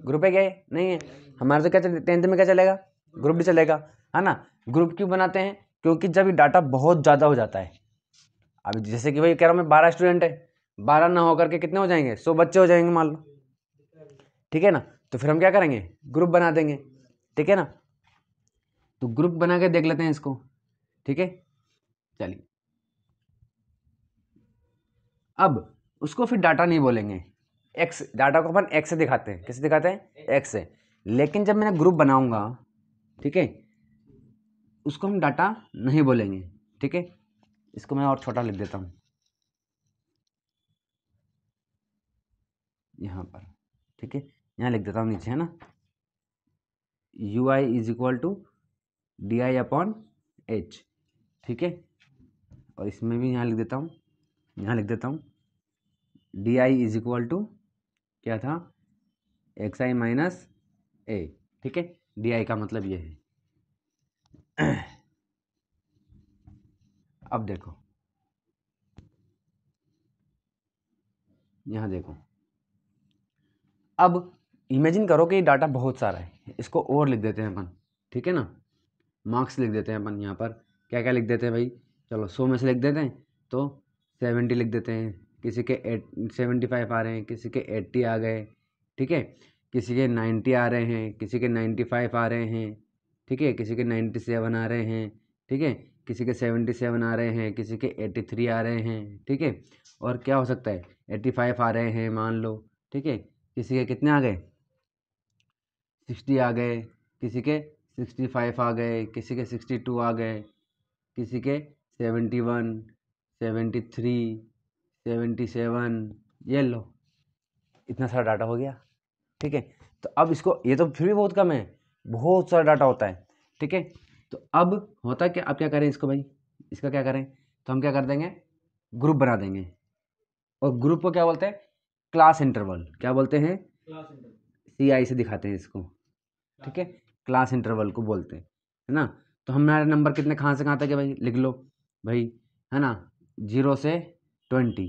[SPEAKER 1] ग्रुप है क्या है, नहीं है, हमारा तो क्या 10th में क्या चलेगा, ग्रुप चलेगा, है ना। ग्रुप क्यों बनाते हैं, क्योंकि जब ये डाटा बहुत ज़्यादा हो जाता है, अभी जैसे कि भाई कह रहा हूँ मैं 12 स्टूडेंट है, 12 ना होकर के कितने हो जाएंगे, 100 बच्चे हो जाएंगे मान लो, ठीक है ना। तो फिर हम क्या करेंगे, ग्रुप बना देंगे, ठीक है ना। तो ग्रुप बना के देख लेते हैं इसको, ठीक है। चलिए अब उसको फिर डाटा नहीं बोलेंगे, एक्स, डाटा को अपन एक्स से दिखाते हैं, किससे दिखाते हैं, एक्स से। लेकिन जब मैंने ग्रुप बनाऊंगा, ठीक है, उसको हम डाटा नहीं बोलेंगे, ठीक है। इसको मैं और छोटा लिख देता हूँ यहाँ पर, ठीक है, यहाँ लिख देता हूँ नीचे, है ना, UI is equal to DI/H, ठीक है। और इसमें भी यहाँ लिख देता हूँ, यहाँ लिख देता हूँ DI इज इक्वल टू क्या था, XI माइनस A, ठीक है। DI का मतलब ये है। अब देखो, यहाँ देखो, अब इमेजिन करो कि डाटा बहुत सारा है, इसको और लिख देते हैं अपन, ठीक है ना, मार्क्स लिख देते हैं अपन यहाँ पर, क्या क्या लिख देते हैं भाई, चलो 100 में से लिख देते हैं, तो 70 लिख देते हैं, किसी के 75 आ रहे हैं, किसी के 80 आ गए, ठीक है, किसी के 90 आ रहे हैं, किसी के 95 आ रहे हैं, ठीक है, किसी के 97 आ रहे हैं, ठीक है, किसी के 77 आ रहे हैं, किसी के 83 आ रहे हैं, ठीक है। और क्या हो सकता है, 85 आ रहे हैं मान लो, ठीक है, किसी के कितने आ गए, 60 आ गए, किसी के 65 आ गए, किसी के 62 आ गए, किसी के 71, 73, 77, ये लो, इतना सारा डाटा हो गया, ठीक है। तो अब इसको, ये तो फिर भी बहुत कम है, बहुत सारा डाटा होता है, ठीक है। तो अब होता क्या, अब क्या करें इसको भाई, इसका क्या करें, तो हम क्या कर देंगे, ग्रुप बना देंगे, और ग्रुप को क्या बोलते हैं, क्लास इंटरवल, क्या बोलते हैं, CI से दिखाते हैं इसको, ठीक है, क्लास इंटरवल को बोलते हैं, है ना। तो हमारे नंबर कितने कहाँ से कहाँ तक है भाई, लिख लो भाई, है ना, 0 से 20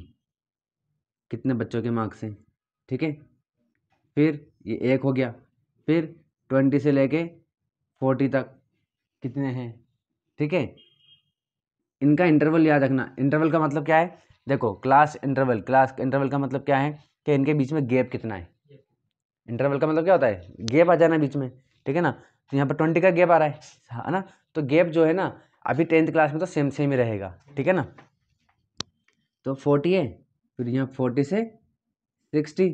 [SPEAKER 1] कितने बच्चों के मार्क्स हैं, ठीक है। फिर ये 1 हो गया, फिर 20 से लेके 40 तक कितने हैं, ठीक है। इनका इंटरवल याद रखना, इंटरवल का मतलब क्या है, देखो क्लास इंटरवल का मतलब क्या है, कि इनके बीच में गैप कितना है, इंटरवल का मतलब क्या होता है, गैप आ जाना बीच में, ठीक है ना। तो यहाँ पर 20 का गैप आ रहा है ना, तो गैप जो है ना, अभी 10th क्लास में तो सेम सेम ही रहेगा, ठीक है ना। तो 40 है, फिर यहाँ 40 से 60,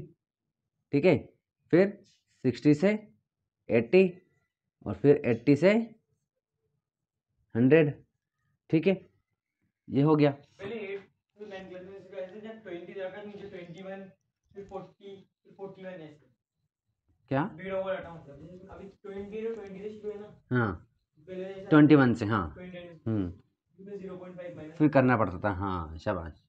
[SPEAKER 1] ठीक है, फिर 60 से 80, और फिर 80 से 100, ठीक है, ये हो गया।
[SPEAKER 2] पहले 8 to 9 क्लास में इसका ऐसे जब 20 जाकर नीचे 21 फिर 40 फिर 41 ऐसे
[SPEAKER 1] क्या,
[SPEAKER 2] भीड़ ओवर हटा मतलब अभी 20 to 20 से शुरू है ना,
[SPEAKER 1] हाँ,
[SPEAKER 2] पहले जैसा
[SPEAKER 1] 21 से, हाँ,
[SPEAKER 2] 29 फिर 0.5 माइनस
[SPEAKER 1] फिर करना पड़ता था, हाँ शाबाश,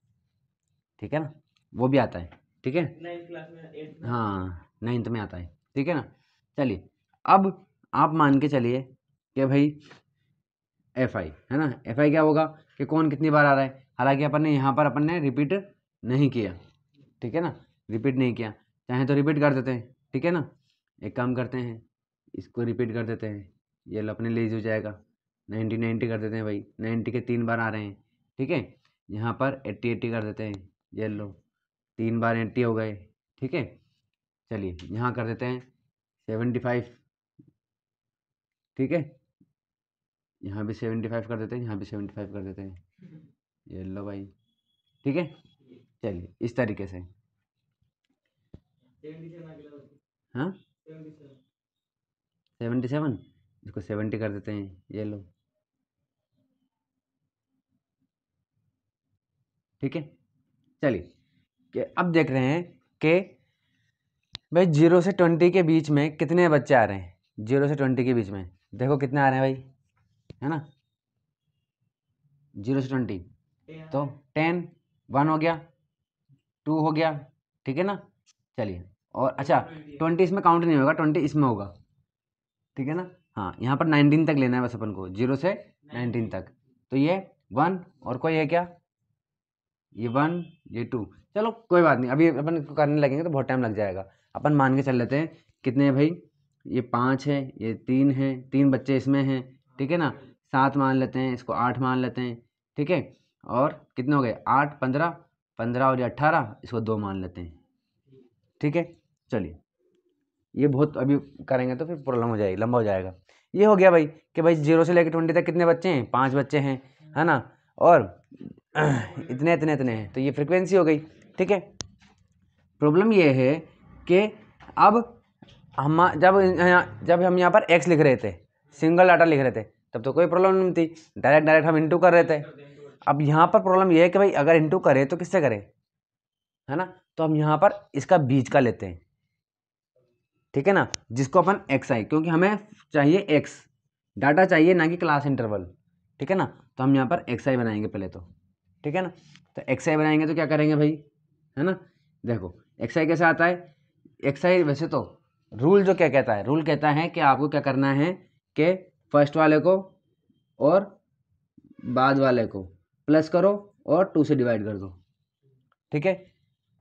[SPEAKER 1] ठीक है ना, वो भी आता है, ठीक है,
[SPEAKER 2] 9th क्लास में 8 में
[SPEAKER 1] हाँ 9th में आता है, ठीक है ना। चलिए अब आप मान के चलिए कि भाई FI है ना, FI क्या होगा, कि कौन कितनी बार आ रहा है, हालांकि अपन ने यहाँ पर अपन ने रिपीट नहीं किया, ठीक है ना, रिपीट नहीं किया, चाहे तो रिपीट कर देते हैं, ठीक है ना। एक काम करते हैं, इसको रिपीट कर देते हैं, ये लो अपने लिए हो जाएगा, 90 90 कर देते हैं भाई, 90 के 3 बार आ रहे हैं, ठीक है। यहाँ पर 80 80 कर देते हैं, ये लो 3 बार 80 हो गए, ठीक है। चलिए यहाँ कर देते हैं 75, ठीक है, यहाँ भी 75 कर देते हैं, यहाँ भी 75 कर देते हैं, ये लो भाई। ठीक है, चलिए इस तरीके से। हाँ 77, इसको 70 कर देते हैं, ये लो। ठीक है, चलिए कि अब देख रहे हैं कि भाई 0 से 20 के बीच में कितने बच्चे आ रहे हैं। 0 से 20 के बीच में देखो कितने आ रहे हैं भाई, है ना। 0 से 20 तो 10, 1 हो गया, 2 हो गया, ठीक है ना। चलिए, और अच्छा 20 इसमें काउंट नहीं होगा, 20 इसमें होगा, ठीक है ना। हाँ, यहाँ पर 19 तक लेना है बस अपन को, 0 से 19 तक। तो ये 1 और कोई है क्या, ये 1, ये 2। चलो कोई बात नहीं, अभी अपन इसको करने लगेंगे तो बहुत टाइम लग जाएगा। अपन मान के चल लेते हैं कितने हैं भाई, ये 5 है, ये 3 है, 3 बच्चे इसमें हैं, ठीक है ना। 7 मान लेते हैं, इसको 8 मान लेते हैं, ठीक है। और कितने हो गए, 8, 15, 15 और ये 18, इसको 2 मान लेते हैं, ठीक है। चलिए, ये बहुत अभी करेंगे तो फिर प्रॉब्लम हो जाएगी, लंबा हो जाएगा। ये हो गया भाई कि भाई 0 से लेकर 20 तक कितने बच्चे हैं, 5 बच्चे हैं, है ना। और इतने इतने इतने हैं, तो ये फ्रिक्वेंसी हो गई, ठीक है। प्रॉब्लम ये है कि अब हम जब हम यहाँ पर x लिख रहे थे, सिंगल डाटा लिख रहे थे, तब तो कोई प्रॉब्लम नहीं थी, डायरेक्ट हम इंटू कर रहे थे। अब यहाँ पर प्रॉब्लम ये है कि भाई अगर इंटू करें तो किससे करें, है ना। तो हम यहाँ पर इसका बीच का लेते हैं, ठीक है ना, जिसको अपन xi, क्योंकि हमें चाहिए x डाटा चाहिए, ना कि क्लास इंटरवल, ठीक है ना। तो हम यहाँ पर xi बनाएंगे पहले तो, ठीक है ना। तो xi बनाएंगे तो क्या करेंगे भाई, है ना। देखो xi कैसे आता है, xi वैसे तो रूल जो क्या कहता है, रूल कहता है कि आपको क्या करना है कि फर्स्ट वाले को और बाद वाले को प्लस करो और 2 से डिवाइड कर दो, ठीक है।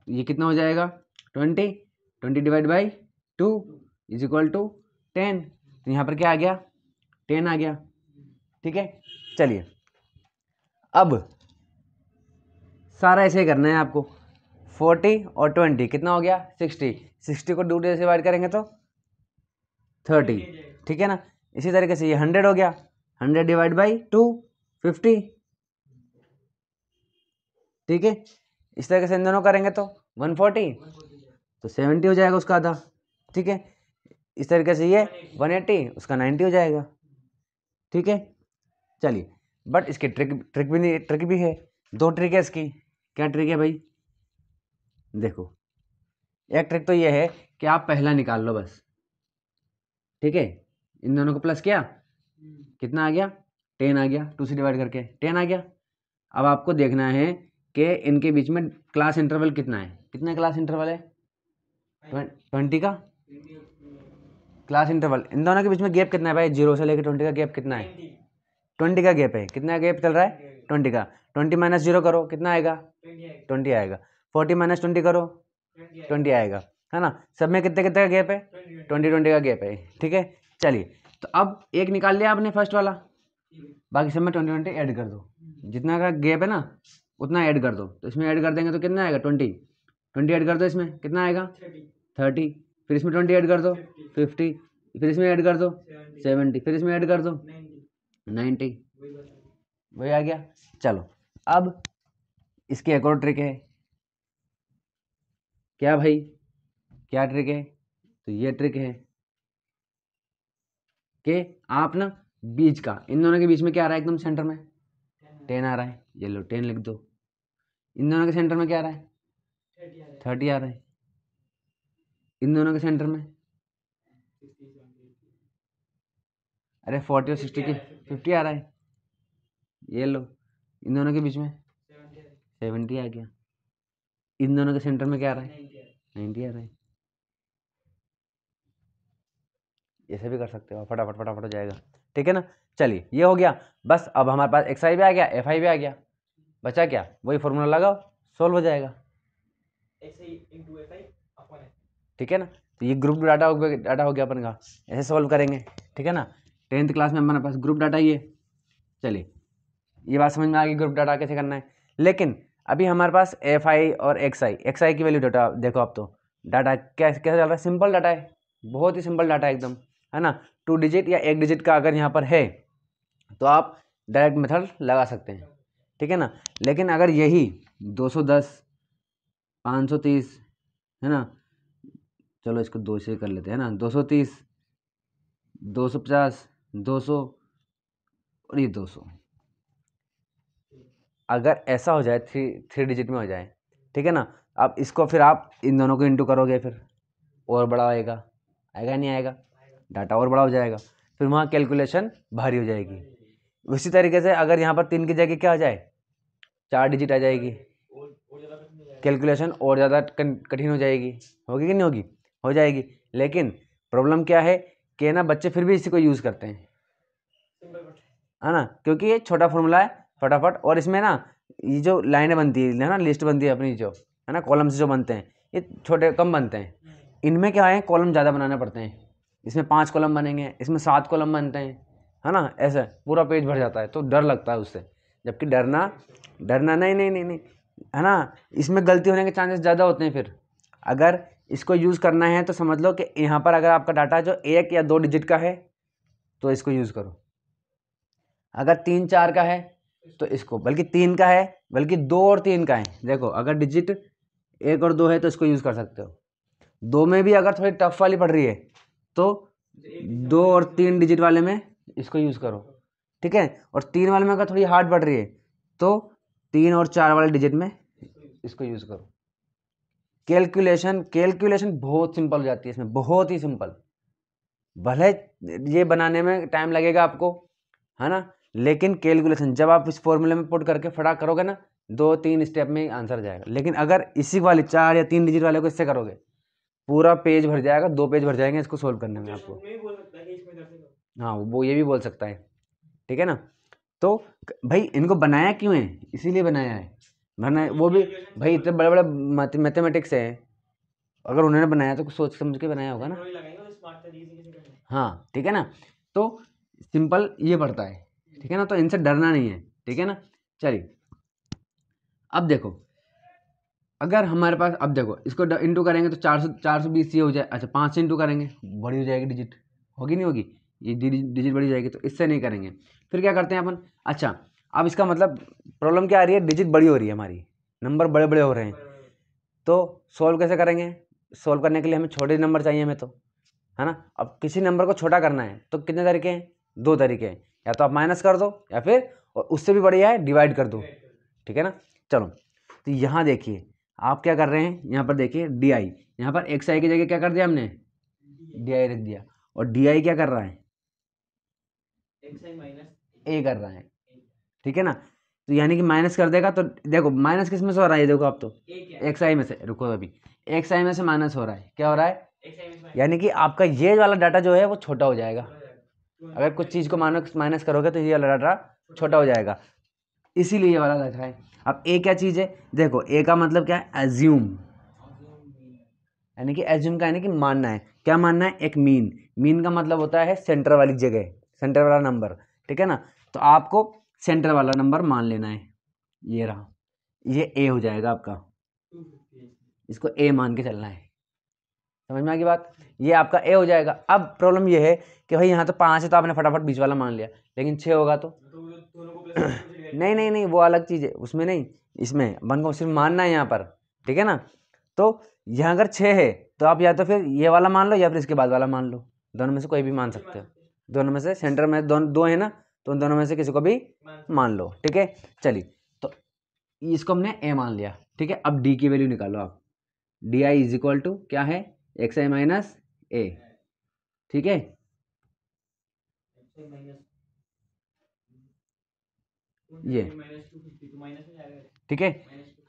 [SPEAKER 1] ये कितना हो जाएगा, 20 divide by 2 is equal to 10। तो यहाँ पर क्या आ गया, 10 आ गया, ठीक है। चलिए, अब सारा ऐसे ही करना है आपको। 40 और 20 कितना हो गया, 60 को 2 से डिवाइड करेंगे तो 30, ठीक है ना। इसी तरीके से ये 100 हो गया, 100 डिवाइड बाई 2 50, ठीक है। इस तरीके से इन दोनों करेंगे तो 140, तो 70 हो जाएगा उसका आधा, ठीक है। इस तरीके से ये 180, उसका 90 हो जाएगा, ठीक है। चलिए, बट इसकी ट्रिक भी है, 2 ट्रिक है इसकी। क्या ट्रिक है भाई, देखो एक ट्रिक तो ये है कि आप पहला निकाल लो बस, ठीक है। इन दोनों को प्लस किया, कितना आ गया, 10 आ गया, 2 से डिवाइड करके 10 आ गया। अब आपको देखना है कि इनके बीच में क्लास इंटरवल कितना है, कितना क्लास इंटरवल है, 20 का क्लास इंटरवल। इन दोनों के बीच में गैप कितना है भाई, 0 से लेकर 20 का गैप कितना है, 20 का गैप है। कितना गैप चल रहा है, 20 का। 20 माइनस 0 करो, कितना आएगा, 20 आएगा। 40 माइनस 20 करो, 20 आएगा, है ना। सब में कितने कितने का गैप है, 20 का गैप है, ठीक है। चलिए, तो अब एक निकाल लिया आपने फर्स्ट वाला, बाकी सब में 20 ऐड कर दो, जितना का गैप है ना उतना ऐड कर दो। तो इसमें ऐड कर देंगे तो कितना आएगा, 20 ऐड कर दो, इसमें कितना आएगा, 30, फिर इसमें 20 ऐड कर दो, 50, फिर इसमें ऐड कर दो 70, फिर इसमें ऐड कर दो 90, वही आ गया। चलो, अब इसकी एक और ट्रिक है, क्या भाई, क्या ट्रिक है, तो ये ट्रिक है कि आप ना बीच का, इन दोनों के बीच में क्या आ रहा है, एकदम सेंटर में 10 आ रहा है, ये लो 10 लिख दो। इन दोनों के सेंटर में क्या आ रहा है, 30 आ रहा है। इन दोनों के सेंटर में, अरे 40 और 60 की 50 आ रहा है, ये लो। इन दोनों के बीच में 70 आ गया। इन दोनों के सेंटर में क्या आ रहा है, 90 आ रहा है। ऐसे भी कर सकते हो, फटाफट फटाफट हो जाएगा, ठीक है ना। चलिए, ये हो गया बस। अब हमारे पास xi भी आ गया, fi भी आ गया, बचा क्या, वही फॉर्मूला लगाओ, सोल्व हो जाएगा, ठीक है ना। तो ये ग्रुप डाटा हो गया अपन का, ऐसे सोल्व करेंगे, ठीक है ना। 10th क्लास में हमारे पास ग्रुप डाटा ही है। चलिए, ये बात समझ में आ गई ग्रुप डाटा कैसे करना है। लेकिन अभी हमारे पास fi और xi की वैल्यू डाटा देखो। अब तो डाटा कैसे चल रहा है, सिंपल डाटा है, बहुत ही सिंपल डाटा है एकदम, है ना, 2 डिजिट या 1 डिजिट का अगर यहाँ पर है तो आप डायरेक्ट मेथड लगा सकते हैं, ठीक है ना। लेकिन अगर यही 210, 530 है ना, चलो इसको 2 से कर लेते हैं ना, 230, 250, 200 और ये 200, अगर ऐसा हो जाए, थ्री डिजिट में हो जाए, ठीक है ना। अब इसको फिर आप इन दोनों को इंटू करोगे, फिर और बड़ा आएगा, आएगा नहीं आएगा, डाटा और बड़ा हो जाएगा, फिर वहाँ कैलकुलेशन भारी हो जाएगी। उसी तरीके से अगर यहाँ पर 3 की जगह क्या आ जाए, 4 डिजिट आ जाएगी, कैलकुलेशन और ज़्यादा कठिन हो जाएगी, होगी कि नहीं होगी, हो जाएगी। लेकिन प्रॉब्लम क्या है कि ना बच्चे फिर भी इसी को यूज़ करते हैं, है ना, क्योंकि ये छोटा फॉर्मूला है फटाफट, और इसमें ना ये जो लाइनें बनती है ना, लिस्ट बनती है अपनी जो है ना, कॉलम्स जो बनते हैं ये छोटे कम बनते हैं। इनमें क्या है, कॉलम ज़्यादा बनाने पड़ते हैं, इसमें 5 कॉलम बनेंगे, इसमें 7 कॉलम बनते हैं, है ना, ऐसे पूरा पेज भर जाता है, तो डर लगता है उससे। जबकि डरना नहीं नहीं नहीं नहीं, है ना, इसमें गलती होने के चांसेस ज़्यादा होते हैं। फिर अगर इसको यूज़ करना है तो समझ लो कि यहाँ पर अगर आपका डाटा जो 1 या 2 डिजिट का है तो इसको यूज़ करो, अगर 3 4 का है तो इसको, बल्कि 3 का है, बल्कि 2 और 3 का है, देखो अगर डिजिट 1 और 2 है तो इसको यूज़ कर सकते हो। 2 में भी अगर थोड़ी टफ वाली पड़ रही है तो 2 और 3 डिजिट वाले में इसको यूज़ करो, ठीक है। और 3 वाले में अगर थोड़ी हार्ड पड़ रही है तो 3 और 4 वाले डिजिट में इसको यूज़ करो। कैलकुलेशन बहुत सिंपल हो जाती है इसमें, बहुत ही सिंपल। भले ये बनाने में टाइम लगेगा आपको, है ना, लेकिन कैलकुलेशन जब आप इस फॉर्मूले में पुट करके फटाक करोगे ना, 2-3 स्टेप में आंसर जाएगा। लेकिन अगर इसी वाले 4 या 3 डिजिट वाले को इससे करोगे, पूरा पेज भर जाएगा, 2 पेज भर जाएंगे इसको सोल्व करने में आपको। हाँ, वो ये भी बोल सकता है, ठीक है ना। तो भाई इनको बनाया क्यों है, इसीलिए बनाया है, वरना वो भी भाई इतने बड़े बड़े मैथमेटिक्स है, अगर उन्होंने बनाया तो कुछ सोच समझ के बनाया होगा ना। हाँ, ठीक है ना, तो सिंपल ये पड़ता है, ठीक है ना, तो इनसे डरना नहीं है, ठीक है ना। चलिए अब देखो, अगर हमारे पास, अब देखो इसको इंटू करेंगे तो 420 ये हो जाए, अच्छा 5 से इंटू करेंगे बड़ी हो जाएगी डिजिट, होगी नहीं होगी, ये डिजिट बड़ी जाएगी, तो इससे नहीं करेंगे। फिर क्या करते हैं अपन, अच्छा अब इसका मतलब प्रॉब्लम क्या आ रही है, डिजिट बड़ी हो रही है हमारी, नंबर बड़े बड़े हो रहे हैं, तो सॉल्व कैसे करेंगे। सॉल्व करने के लिए हमें छोटे नंबर चाहिए हमें, तो है ना। अब किसी नंबर को छोटा करना है तो कितने तरीके हैं, 2 तरीके हैं, या तो आप माइनस कर दो या फिर, और उससे भी बढ़िया है डिवाइड कर दो, ठीक है ना। चलो तो यहाँ देखिए आप क्या कर रहे हैं, यहाँ पर देखिए डी आई, यहाँ पर एक्स आई की जगह क्या कर दिया हमने, डी आई रख दिया, और डी आई क्या कर रहा है, ए कर रहा है, ठीक है ना। तो यानी कि माइनस कर देगा, तो देखो माइनस किस में से हो रहा है, देखो आप तो एक्स आई में से, रुको अभी, एक्स आई में से माइनस हो रहा है, क्या हो रहा है, यानी कि आपका ये वाला डाटा जो है वो छोटा हो जाएगा। अगर कुछ चीज़ को माइनस करोगे तो ये वाला डाटा छोटा हो जाएगा, इसीलिए ये वाला लिखा है। अब ए क्या चीज़ है, देखो ए का मतलब क्या है, एज्यूम, यानी कि एज्यूम का यानी कि मानना है, क्या मानना है, एक मीन का मतलब होता है सेंटर वाली जगह, सेंटर वाला नंबर, ठीक है ना। तो आपको सेंटर वाला नंबर मान लेना है, ये रहा, ये ए हो जाएगा आपका, इसको ए मान के चलना है, समझ में आ गई बात, ये आपका ए हो जाएगा। अब प्रॉब्लम ये है कि भाई यहाँ तो 5 है तो आपने फटाफट बीच वाला मान लिया, लेकिन 6 होगा तो नहीं नहीं नहीं, वो अलग चीज़ है, उसमें नहीं, इसमें अपन को सिर्फ मानना है यहाँ पर, ठीक है ना। तो यहाँ अगर 6 है तो आप या तो फिर ये वाला मान लो या फिर इसके बाद वाला मान लो, दोनों में से कोई भी मान सकते हो, दोनों में से सेंटर में दो है ना, तो उन दोनों में से किसी को भी मान लो, ठीक है। चलिए तो इसको हमने ए मान लिया, ठीक है। अब डी की वैल्यू निकालो आप, d i is equal to क्या है, एक्स आई माइनस ए, ठीक है। ये ठीक है,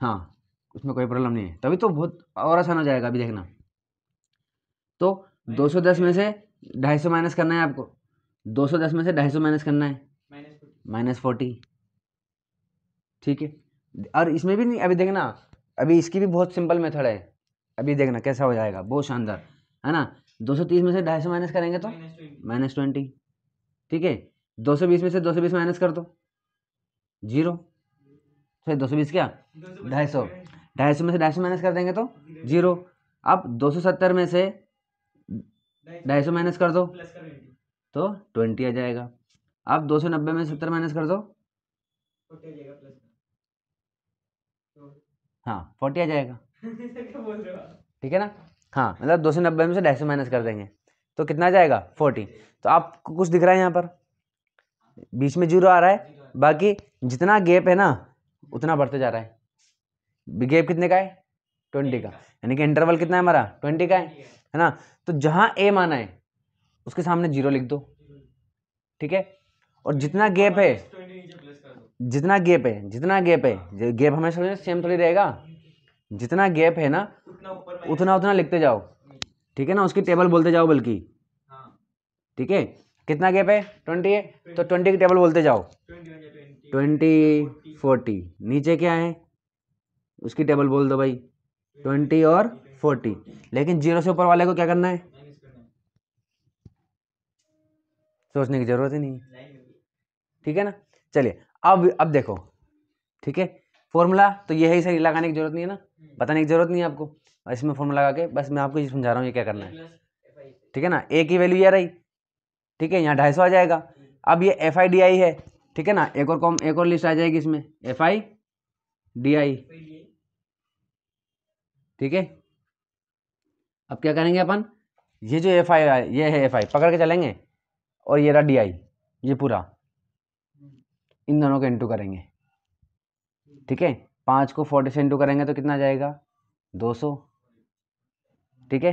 [SPEAKER 1] हाँ उसमें कोई प्रॉब्लम नहीं है, तभी तो बहुत और आसान हो जाएगा, अभी देखना। तो 210 में से 250 माइनस करना है आपको, 210 में से 250 माइनस करना है, -40, ठीक है। और इसमें भी नहीं, अभी देखना, अभी इसकी भी बहुत सिंपल मेथड है, अभी देखना कैसा हो जाएगा, बहुत शानदार, है ना। 230 में से 250 माइनस करेंगे तो -20, ठीक है। 220 में से 220 माइनस कर दो, 0, फिर 220 क्या, 250, 250 में से 250 माइनस कर देंगे तो 0। अब 270 में से 250 माइनस कर दो
[SPEAKER 2] प्लस का 20
[SPEAKER 1] तो 20 आ जाएगा। अब 290 में 70 माइनस कर दो
[SPEAKER 2] 40 आ जाएगा प्लस का। तो
[SPEAKER 1] हाँ 40 आ जाएगा,
[SPEAKER 2] क्या बोल रहे हो आप?
[SPEAKER 1] ठीक है ना। हाँ मतलब 290 में से 250 माइनस कर देंगे तो कितना आ जाएगा 40। तो आपको कुछ दिख रहा है यहाँ पर बीच में 0 आ रहा है, बाकी जितना गैप है ना उतना बढ़ते जा रहा है। गैप कितने का है 20 का, यानी कि इंटरवल कितना है हमारा 20 का है ना। तो जहाँ ए माना है उसके सामने 0 लिख दो, ठीक है। और जितना गैप है,
[SPEAKER 2] 20 नीचे प्लस कर दो।
[SPEAKER 1] जितना गैप है, जितना गैप है, गैप हमेशा सेम थोड़ी रहेगा, जितना गैप है ना
[SPEAKER 2] उतना ऊपर
[SPEAKER 1] उतना उतना लिखते जाओ, ठीक है ना। उसकी टेबल बोलते जाओ बल्कि,
[SPEAKER 2] हाँ
[SPEAKER 1] ठीक है। कितना गैप है 20 है तो 20 की टेबल बोलते जाओ, 20 40 नीचे क्या है उसकी टेबल बोल दो भाई 20 और 40। लेकिन 0 से ऊपर वाले को क्या करना है,
[SPEAKER 2] माइनस करना है।
[SPEAKER 1] सोचने की जरूरत ही नहीं है,
[SPEAKER 2] लाइन होगी।
[SPEAKER 1] ठीक है ना। चलिए अब देखो, ठीक है। फॉर्मूला तो ये है ही, सही लगाने की जरूरत नहीं है ना, बताने की जरूरत नहीं है आपको। इसमें फॉर्मूला लगा के बस मैं आपको ये समझा रहा हूँ ये क्या करना है,
[SPEAKER 2] प्लस FI से।
[SPEAKER 1] ठीक है ना। ए की वैल्यू ये रही, ठीक है, यहाँ 250 आ जाएगा। अब ये FIDI है, ठीक है ना। एक और लिस्ट आ जाएगी इसमें FIDI, ठीक है। अब क्या करेंगे अपन, ये जो FI ये है FI पकड़ के चलेंगे और ये रहा DI, ये पूरा इन दोनों को इंटू करेंगे, ठीक है। 5 को 40 से इंटू करेंगे तो कितना आ जाएगा 200, ठीक है।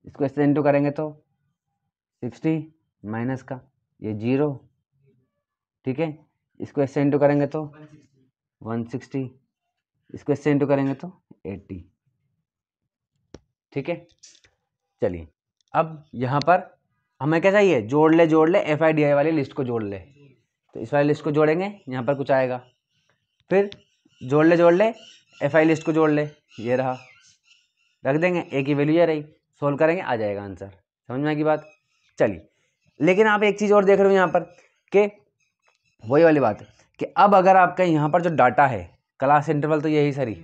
[SPEAKER 1] इसको इससे इंटू करेंगे तो 60 माइनस का ये 0, ठीक है। इसको इससे इंटू करेंगे तो 160, इसको इससे इंटू करेंगे तो 80, ठीक है। चलिए अब यहाँ पर हमें क्या चाहिए, जोड़ ले FIDI वाली लिस्ट को जोड़ ले। तो इस वाली लिस्ट को जोड़ेंगे, यहाँ पर कुछ आएगा, फिर जोड़ ले FI लिस्ट को जोड़ ले, ये रहा, रख देंगे, ए की वैल्यू ये रही, सोल्व करेंगे आ जाएगा आंसर। समझ में आएगी बात। चलिए लेकिन आप एक चीज़ और देख रहे हो यहाँ पर कि वही वाली बात कि अब अगर आपका यहाँ पर जो डाटा है, क्लास इंटरवल तो यही सरी,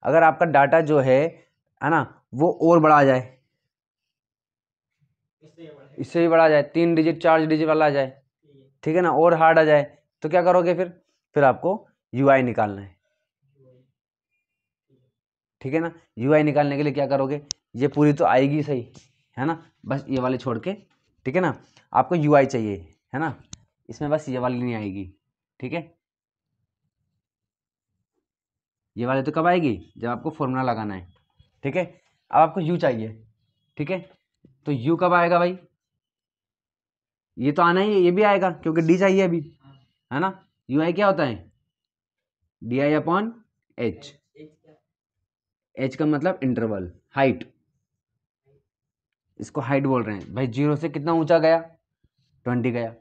[SPEAKER 1] अगर आपका डाटा जो है ना वो और बढ़ा जाए, इससे भी बढ़ा जाए, 3 डिजिट 4 डिजिट वाला आ जाए, ठीक है ना, और हार्ड आ जाए, तो क्या करोगे फिर आपको UI निकालना है, ठीक है ना। UI निकालने के लिए क्या करोगे, ये पूरी तो आएगी सही है ना, बस ये वाले छोड़ के, ठीक है ना। आपको UI चाहिए है ना, इसमें बस ये वाली नहीं आएगी, ठीक है। ये वाले तो कब आएगी, जब आपको फॉर्मूला लगाना है, ठीक है। अब आपको U चाहिए, ठीक है, तो U कब आएगा भाई, ये तो आना ही है, ये भी आएगा क्योंकि D चाहिए अभी, है ना। UI क्या होता है DI/H, H का मतलब इंटरवल, हाइट, इसको हाइट बोल रहे हैं भाई। 0 से कितना ऊंचा गया 20 गया,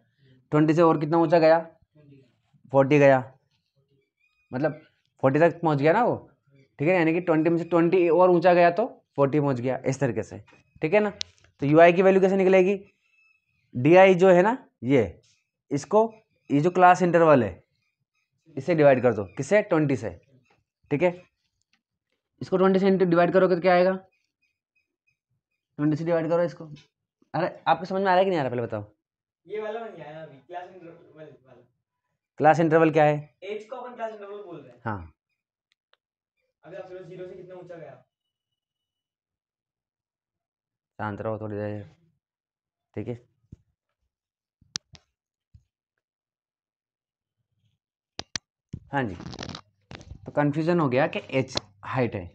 [SPEAKER 1] 20 से और कितना ऊंचा गया 40 गया, मतलब 40 तक पहुंच गया ना वो, ठीक है। यानी कि 20 में से 20 और ऊंचा गया तो 40 पहुंच गया, इस तरीके से, ठीक है ना। तो UI की वैल्यू कैसे निकलेगी, DI जो है ना ये, इसको ये जो क्लास इंटरवल है इससे डिवाइड कर दो, किससे 20 से, ठीक है। इसको 20 से डिवाइड करोगे तो क्या आएगा, 20 से डिवाइड करो इसको। अरे आपको समझ में आ रहा है कि नहीं आ रहा, पहले बताओ।
[SPEAKER 2] ये वाला नहीं आया अभी, क्लास इंटरवल वाला।
[SPEAKER 1] क्लास इंटरवल क्या है,
[SPEAKER 2] एज को अपन क्लास इंटरवल बोल रहे हैं।
[SPEAKER 1] हाँ
[SPEAKER 2] अभी आप सोचो 0 से कितना ऊंचा गया।
[SPEAKER 1] शांत रहो थोड़ी देर, ठीक है। हाँ जी, तो कन्फ्यूजन हो गया कि H हाइट है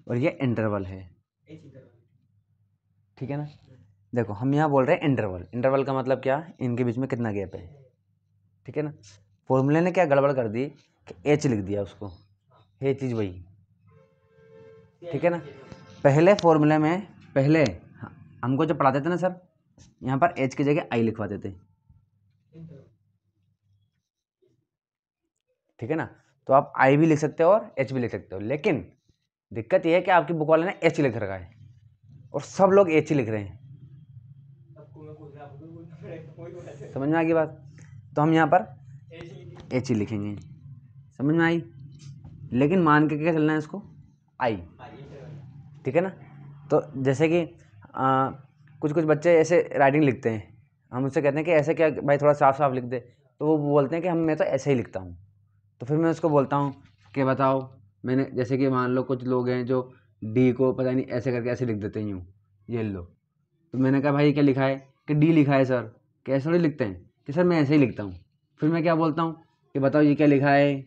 [SPEAKER 1] और ये इंटरवल है,
[SPEAKER 2] एज इंटरवल,
[SPEAKER 1] ठीक है ना। देखो हम यहाँ बोल रहे हैं इंटरवल, इंटरवल का मतलब क्या, इनके बीच में कितना गैप है, ठीक है ना। फॉर्मूले ने क्या गड़बड़ कर दी कि H लिख दिया उसको, ये चीज़ वही, ठीक है ना। पहले फॉर्मूले में पहले हमको जो पढ़ाते थे ना सर, यहाँ पर H की जगह I लिखवाते थे, ठीक है ना। तो आप I भी लिख सकते हो और H भी लिख सकते हो, लेकिन दिक्कत ये है कि आपकी बुक वाले ने H लिख रखा है और सब लोग H ही लिख रहे हैं, समझ में आ गई बात। तो हम यहाँ पर H ही लिखेंगे, समझ में आई, लेकिन मान के क्या चलना है इसको I, ठीक है ना। तो जैसे कि कुछ कुछ बच्चे ऐसे राइटिंग लिखते हैं, हम उससे कहते हैं कि ऐसे क्या भाई, थोड़ा साफ साफ लिख दे, तो वो बोलते हैं कि मैं तो ऐसे ही लिखता हूँ। तो फिर मैं उसको बोलता हूँ कि बताओ, मैंने जैसे कि मान लो कुछ लोग हैं जो डी को पता नहीं ऐसे करके ऐसे लिख देते हैं यूँ, ये लो। तो मैंने कहा भाई क्या लिखा है, कि डी लिखा है सर। कि ऐसे थोड़ी लिखते हैं, कि सर मैं ऐसे ही लिखता हूँ। फिर मैं क्या बोलता हूँ कि बताओ ये क्या लिखा है,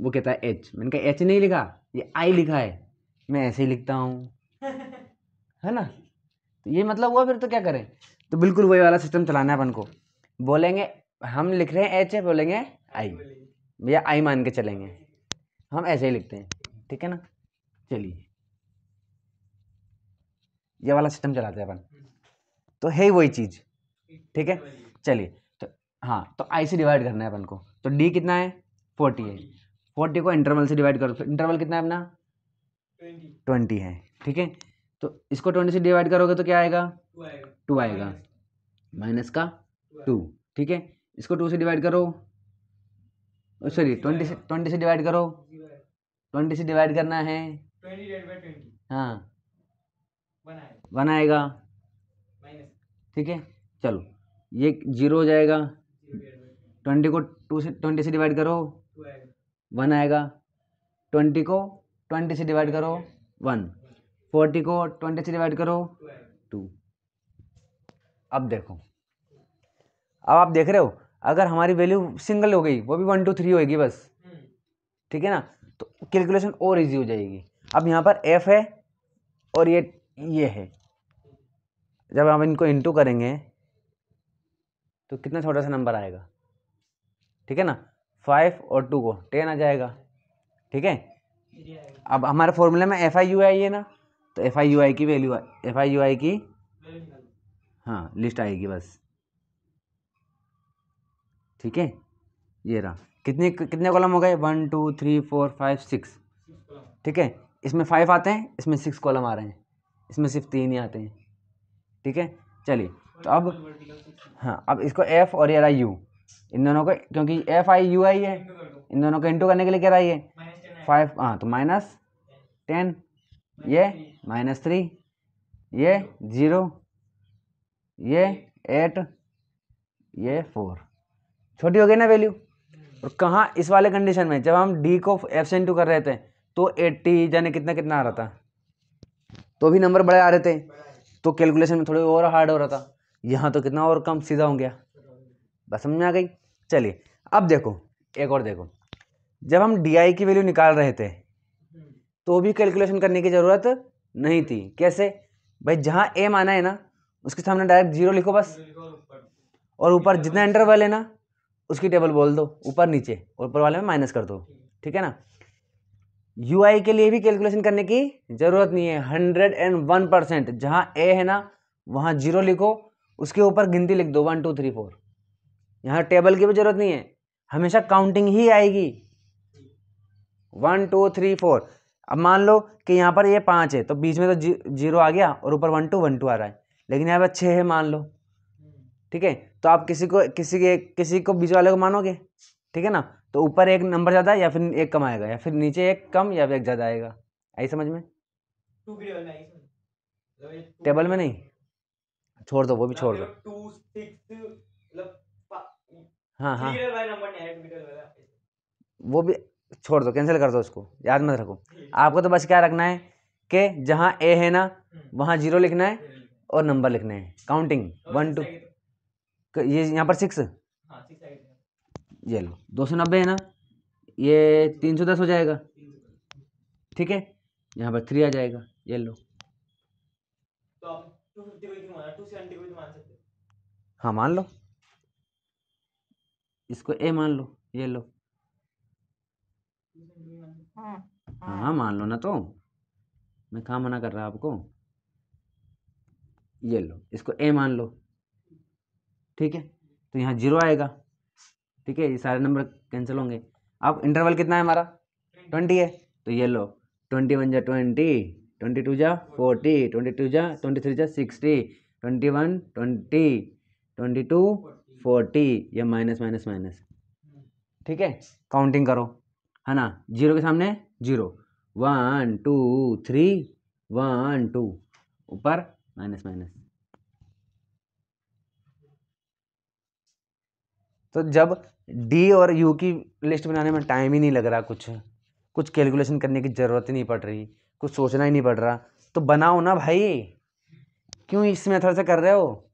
[SPEAKER 1] वो कहता है एच। मैंने कहा एच नहीं लिखा, ये आई लिखा है, मैं ऐसे ही लिखता हूँ, है ना। तो ये मतलब हुआ, फिर तो क्या करें। तो बिल्कुल वही वाला सिस्टम चलाना है अपन को। बोलेंगे हम लिख रहे हैं एच है, बोलेंगे आई, भैया आई मान के चलेंगे, हम ऐसे ही लिखते हैं, ठीक है ना। चलिए ये वाला सिस्टम चलाते हैं अपन, तो है ही वही चीज़, ठीक है। चलिए तो हाँ, तो आई से डिवाइड करना है अपन को। तो डी कितना है, 40 है। 40 को इंटरवल से डिवाइड करो, इंटरवल कितना है अपना, 20 है, ठीक है। तो इसको 20 से डिवाइड करोगे तो क्या आएगा, 2 आएगा, माइनस का 2, ठीक है। इसको 2 से डिवाइड करो, सॉरी 20 से डिवाइड करो, 20 से डिवाइड करना है,
[SPEAKER 2] 20
[SPEAKER 1] हाँ 1 आएगा, ठीक है। चलो ये 0 हो जाएगा, 20 को 20 से डिवाइड करो, 1 आएगा, 20 को 20 से डिवाइड करो 1, 40 को 20 से डिवाइड करो 2। अब देखो, अब आप देख रहे हो, अगर हमारी वैल्यू सिंगल हो गई, वो भी 1 2 3 होएगी बस, ठीक है ना, तो कैलकुलेशन और इजी हो जाएगी। अब यहाँ पर f है और ये है, जब हम इनको इंटू करेंगे तो कितना छोटा सा नंबर आएगा, ठीक है ना। 5 और 2 को 10 आ जाएगा, ठीक है। अब हमारे फॉर्मूले में एफ आई यू आई है ना, तो एफ आई यू आई की वैल्यू, एफ आई यू आई की हाँ लिस्ट आएगी बस, ठीक है। ये रहा, कितने कॉलम हो गए, 1 2 3 4 5 6, ठीक है। इसमें 5 आते हैं, इसमें 6 कॉलम आ रहे हैं, इसमें सिर्फ 3 ही आते हैं, ठीक है। चलिए तो अब हाँ, अब इसको एफ और ये रहा यू, इन दोनों को, क्योंकि एफ आई यू आई है, इन दोनों को इंटू करने के लिए क्या रहा ये 5, हाँ तो -10, ये -3, ये 0, ये 8, ये 4, छोटी हो गई ना वैल्यू। और कहाँ, इस वाले कंडीशन में जब हम डी को एफ से इंटू कर रहे थे तो 80 जाने कितना कितना आ रहा था, तो भी नंबर बड़े आ रहे थे, तो कैलकुलेशन में थोड़ी और हार्ड हो रहा था। यहाँ तो कितना और कम सीधा हो गया, बस समझ में आ गई। चलिए अब देखो, एक और देखो, जब हम डी आई की वैल्यू निकाल रहे थे तो भी कैलकुलेशन करने की ज़रूरत नहीं थी। कैसे भाई, जहाँ ए माना है ना उसके सामने डायरेक्ट 0 लिखो बस, और ऊपर जितना इंटरवल है ना उसकी टेबल बोल दो, ऊपर नीचे, और ऊपर वाले में माइनस कर दो, ठीक है ना। यू आई के लिए भी कैलकुलेशन करने की ज़रूरत नहीं है, 101%। जहाँ ए है ना वहाँ 0 लिखो, उसके ऊपर गिनती लिख दो 1 2 3 4, यहाँ टेबल की भी ज़रूरत नहीं है, हमेशा काउंटिंग ही आएगी 1 2 3 4। अब मान लो कि यहाँ पर ये 5 है, तो बीच में तो 0 आ गया और ऊपर 1 2 1 2 आ रहा है, लेकिन यहाँ पर 6 है मान लो, ठीक है। तो आप किसी को बीच वाले को मानोगे, ठीक है ना, तो ऊपर एक नंबर ज़्यादा या फिर एक कम आएगा, या फिर नीचे एक कम या फिर एक ज़्यादा आएगा, आई समझ में। टेबल में नहीं, छोड़ दो, वो भी छोड़ दो,
[SPEAKER 2] 2 6 मतलब
[SPEAKER 1] हाँ हाँ
[SPEAKER 2] नंबर नहीं आया,
[SPEAKER 1] वो भी छोड़ दो, कैंसिल कर दो, उसको याद मत रखो। आपको तो बस क्या रखना है कि जहाँ ए है ना वहाँ 0 लिखना है और नंबर लिखने हैं, काउंटिंग 1 2, ये यहाँ पर 6, ये लो 290 है ना, ये 310 हो जाएगा, ठीक है। यहाँ पर 3 आ जाएगा, ये लो।
[SPEAKER 2] तो आप 250 को क्यों माना, 270 को तो मान सकते,
[SPEAKER 1] हाँ मान लो, इसको ए मान लो, ये लो, हाँ मान लो ना, तो मैं कहाँ मना कर रहा आपको, ये लो, इसको ए मान लो, ठीक है। तो यहाँ 0 आएगा, ठीक है, ये सारे नंबर कैंसिल होंगे। अब इंटरवल कितना है हमारा, 20 है, तो ये लो 21 जा 20, 22 जा 40, 22 जा 23 जा 60, 21 20, 22 40, या माइनस माइनस माइनस, ठीक है। काउंटिंग करो, है ना, 0 के सामने 0, 1 2 3 1 2, ऊपर माइनस माइनस, तो जब डी और यू की लिस्ट बनाने में टाइम ही नहीं लग रहा, कुछ कैलकुलेशन करने की ज़रूरत ही नहीं पड़ रही, कुछ सोचना ही नहीं पड़ रहा, तो बनाओ ना भाई, क्यों इस मेथड से कर रहे हो?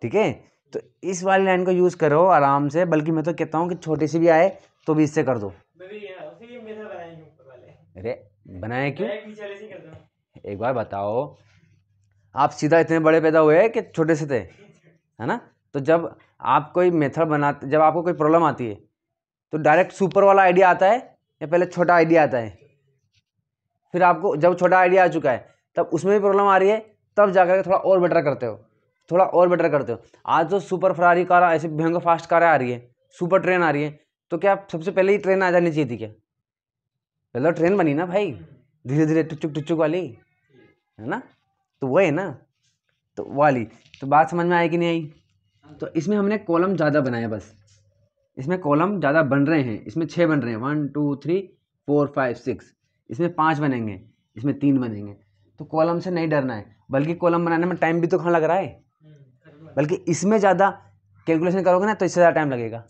[SPEAKER 1] ठीक है, तो इस वाली लाइन को यूज़ करो आराम से, बल्कि मैं तो कहता हूँ कि छोटी सी भी आए तो भी इससे कर दो। अरे बनाए क्यों? एक बार बताओ, आप सीधा इतने बड़े पैदा हुए कि छोटे से थे, है ना? तो जब आप कोई मेथड बनाते, जब आपको कोई प्रॉब्लम आती है तो डायरेक्ट सुपर वाला आइडिया आता है या पहले छोटा आइडिया आता है? फिर आपको जब छोटा आइडिया आ चुका है तब उसमें भी प्रॉब्लम आ रही है, तब जाकर के थोड़ा और बेटर करते हो, थोड़ा और बेटर करते हो। आज तो सुपर फरारी कार, ऐसे भयंकर फास्ट कारें आ रही है, सुपर ट्रेन आ रही है, तो क्या सबसे पहले ही ट्रेन आ जानी चाहिए थी क्या? पहले ट्रेन बनी ना भाई, धीरे धीरे टुचुक वाली, है ना? तो वो है ना, तो वाली तो बात समझ में आई कि नहीं आई? तो इसमें हमने कॉलम ज़्यादा बनाए, बस इसमें कॉलम ज़्यादा बन रहे हैं, इसमें 6 बन रहे हैं, 1 2 3 4 5 6, इसमें 5 बनेंगे, इसमें 3 बनेंगे। तो कॉलम से नहीं डरना है, बल्कि कॉलम बनाने में टाइम भी तो कहाँ लग रहा है, बल्कि इसमें ज़्यादा कैलकुलेशन करोगे ना तो इससे ज़्यादा टाइम लगेगा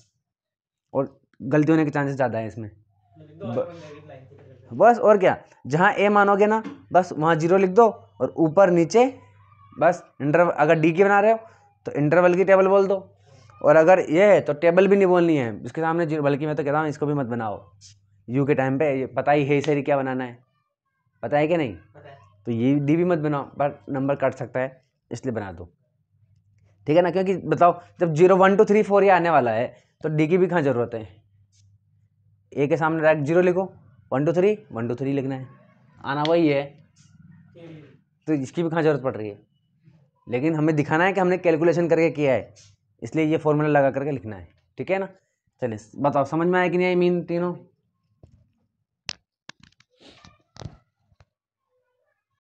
[SPEAKER 1] और गलती होने के चांसेस ज़्यादा है इसमें। बस और क्या, जहाँ ए मानोगे ना बस वहाँ 0 लिख दो, और ऊपर नीचे बस इंटरवल, अगर डी की बना रहे हो तो इंटरवल की टेबल बोल दो, और अगर ये है तो टेबल भी नहीं बोलनी है इसके सामने 0, बल्कि मैं तो कहता हूँ इसको भी मत बनाओ। यू के टाइम पे ये पता ही है सही क्या बनाना है, पता है कि नहीं? तो ये डी भी मत बनाओ, बट नंबर कट सकता है इसलिए बना दो, ठीक है ना? क्योंकि बताओ जब 0 1 2 3 4 ये आने वाला है तो डी की भी कहाँ ज़रूरत है? ए के सामने डायरेक्ट 0 लिखो, 1 2 3 1 2 3 लिखना है, आना वही है, तो इसकी भी कहाँ ज़रूरत पड़ रही है? लेकिन हमें दिखाना है कि हमने कैलकुलेशन करके किया है, इसलिए ये फॉर्मूला लगा करके लिखना है, ठीक है ना? चलिए बताओ समझ में आया कि नहीं आई मीन तीनों?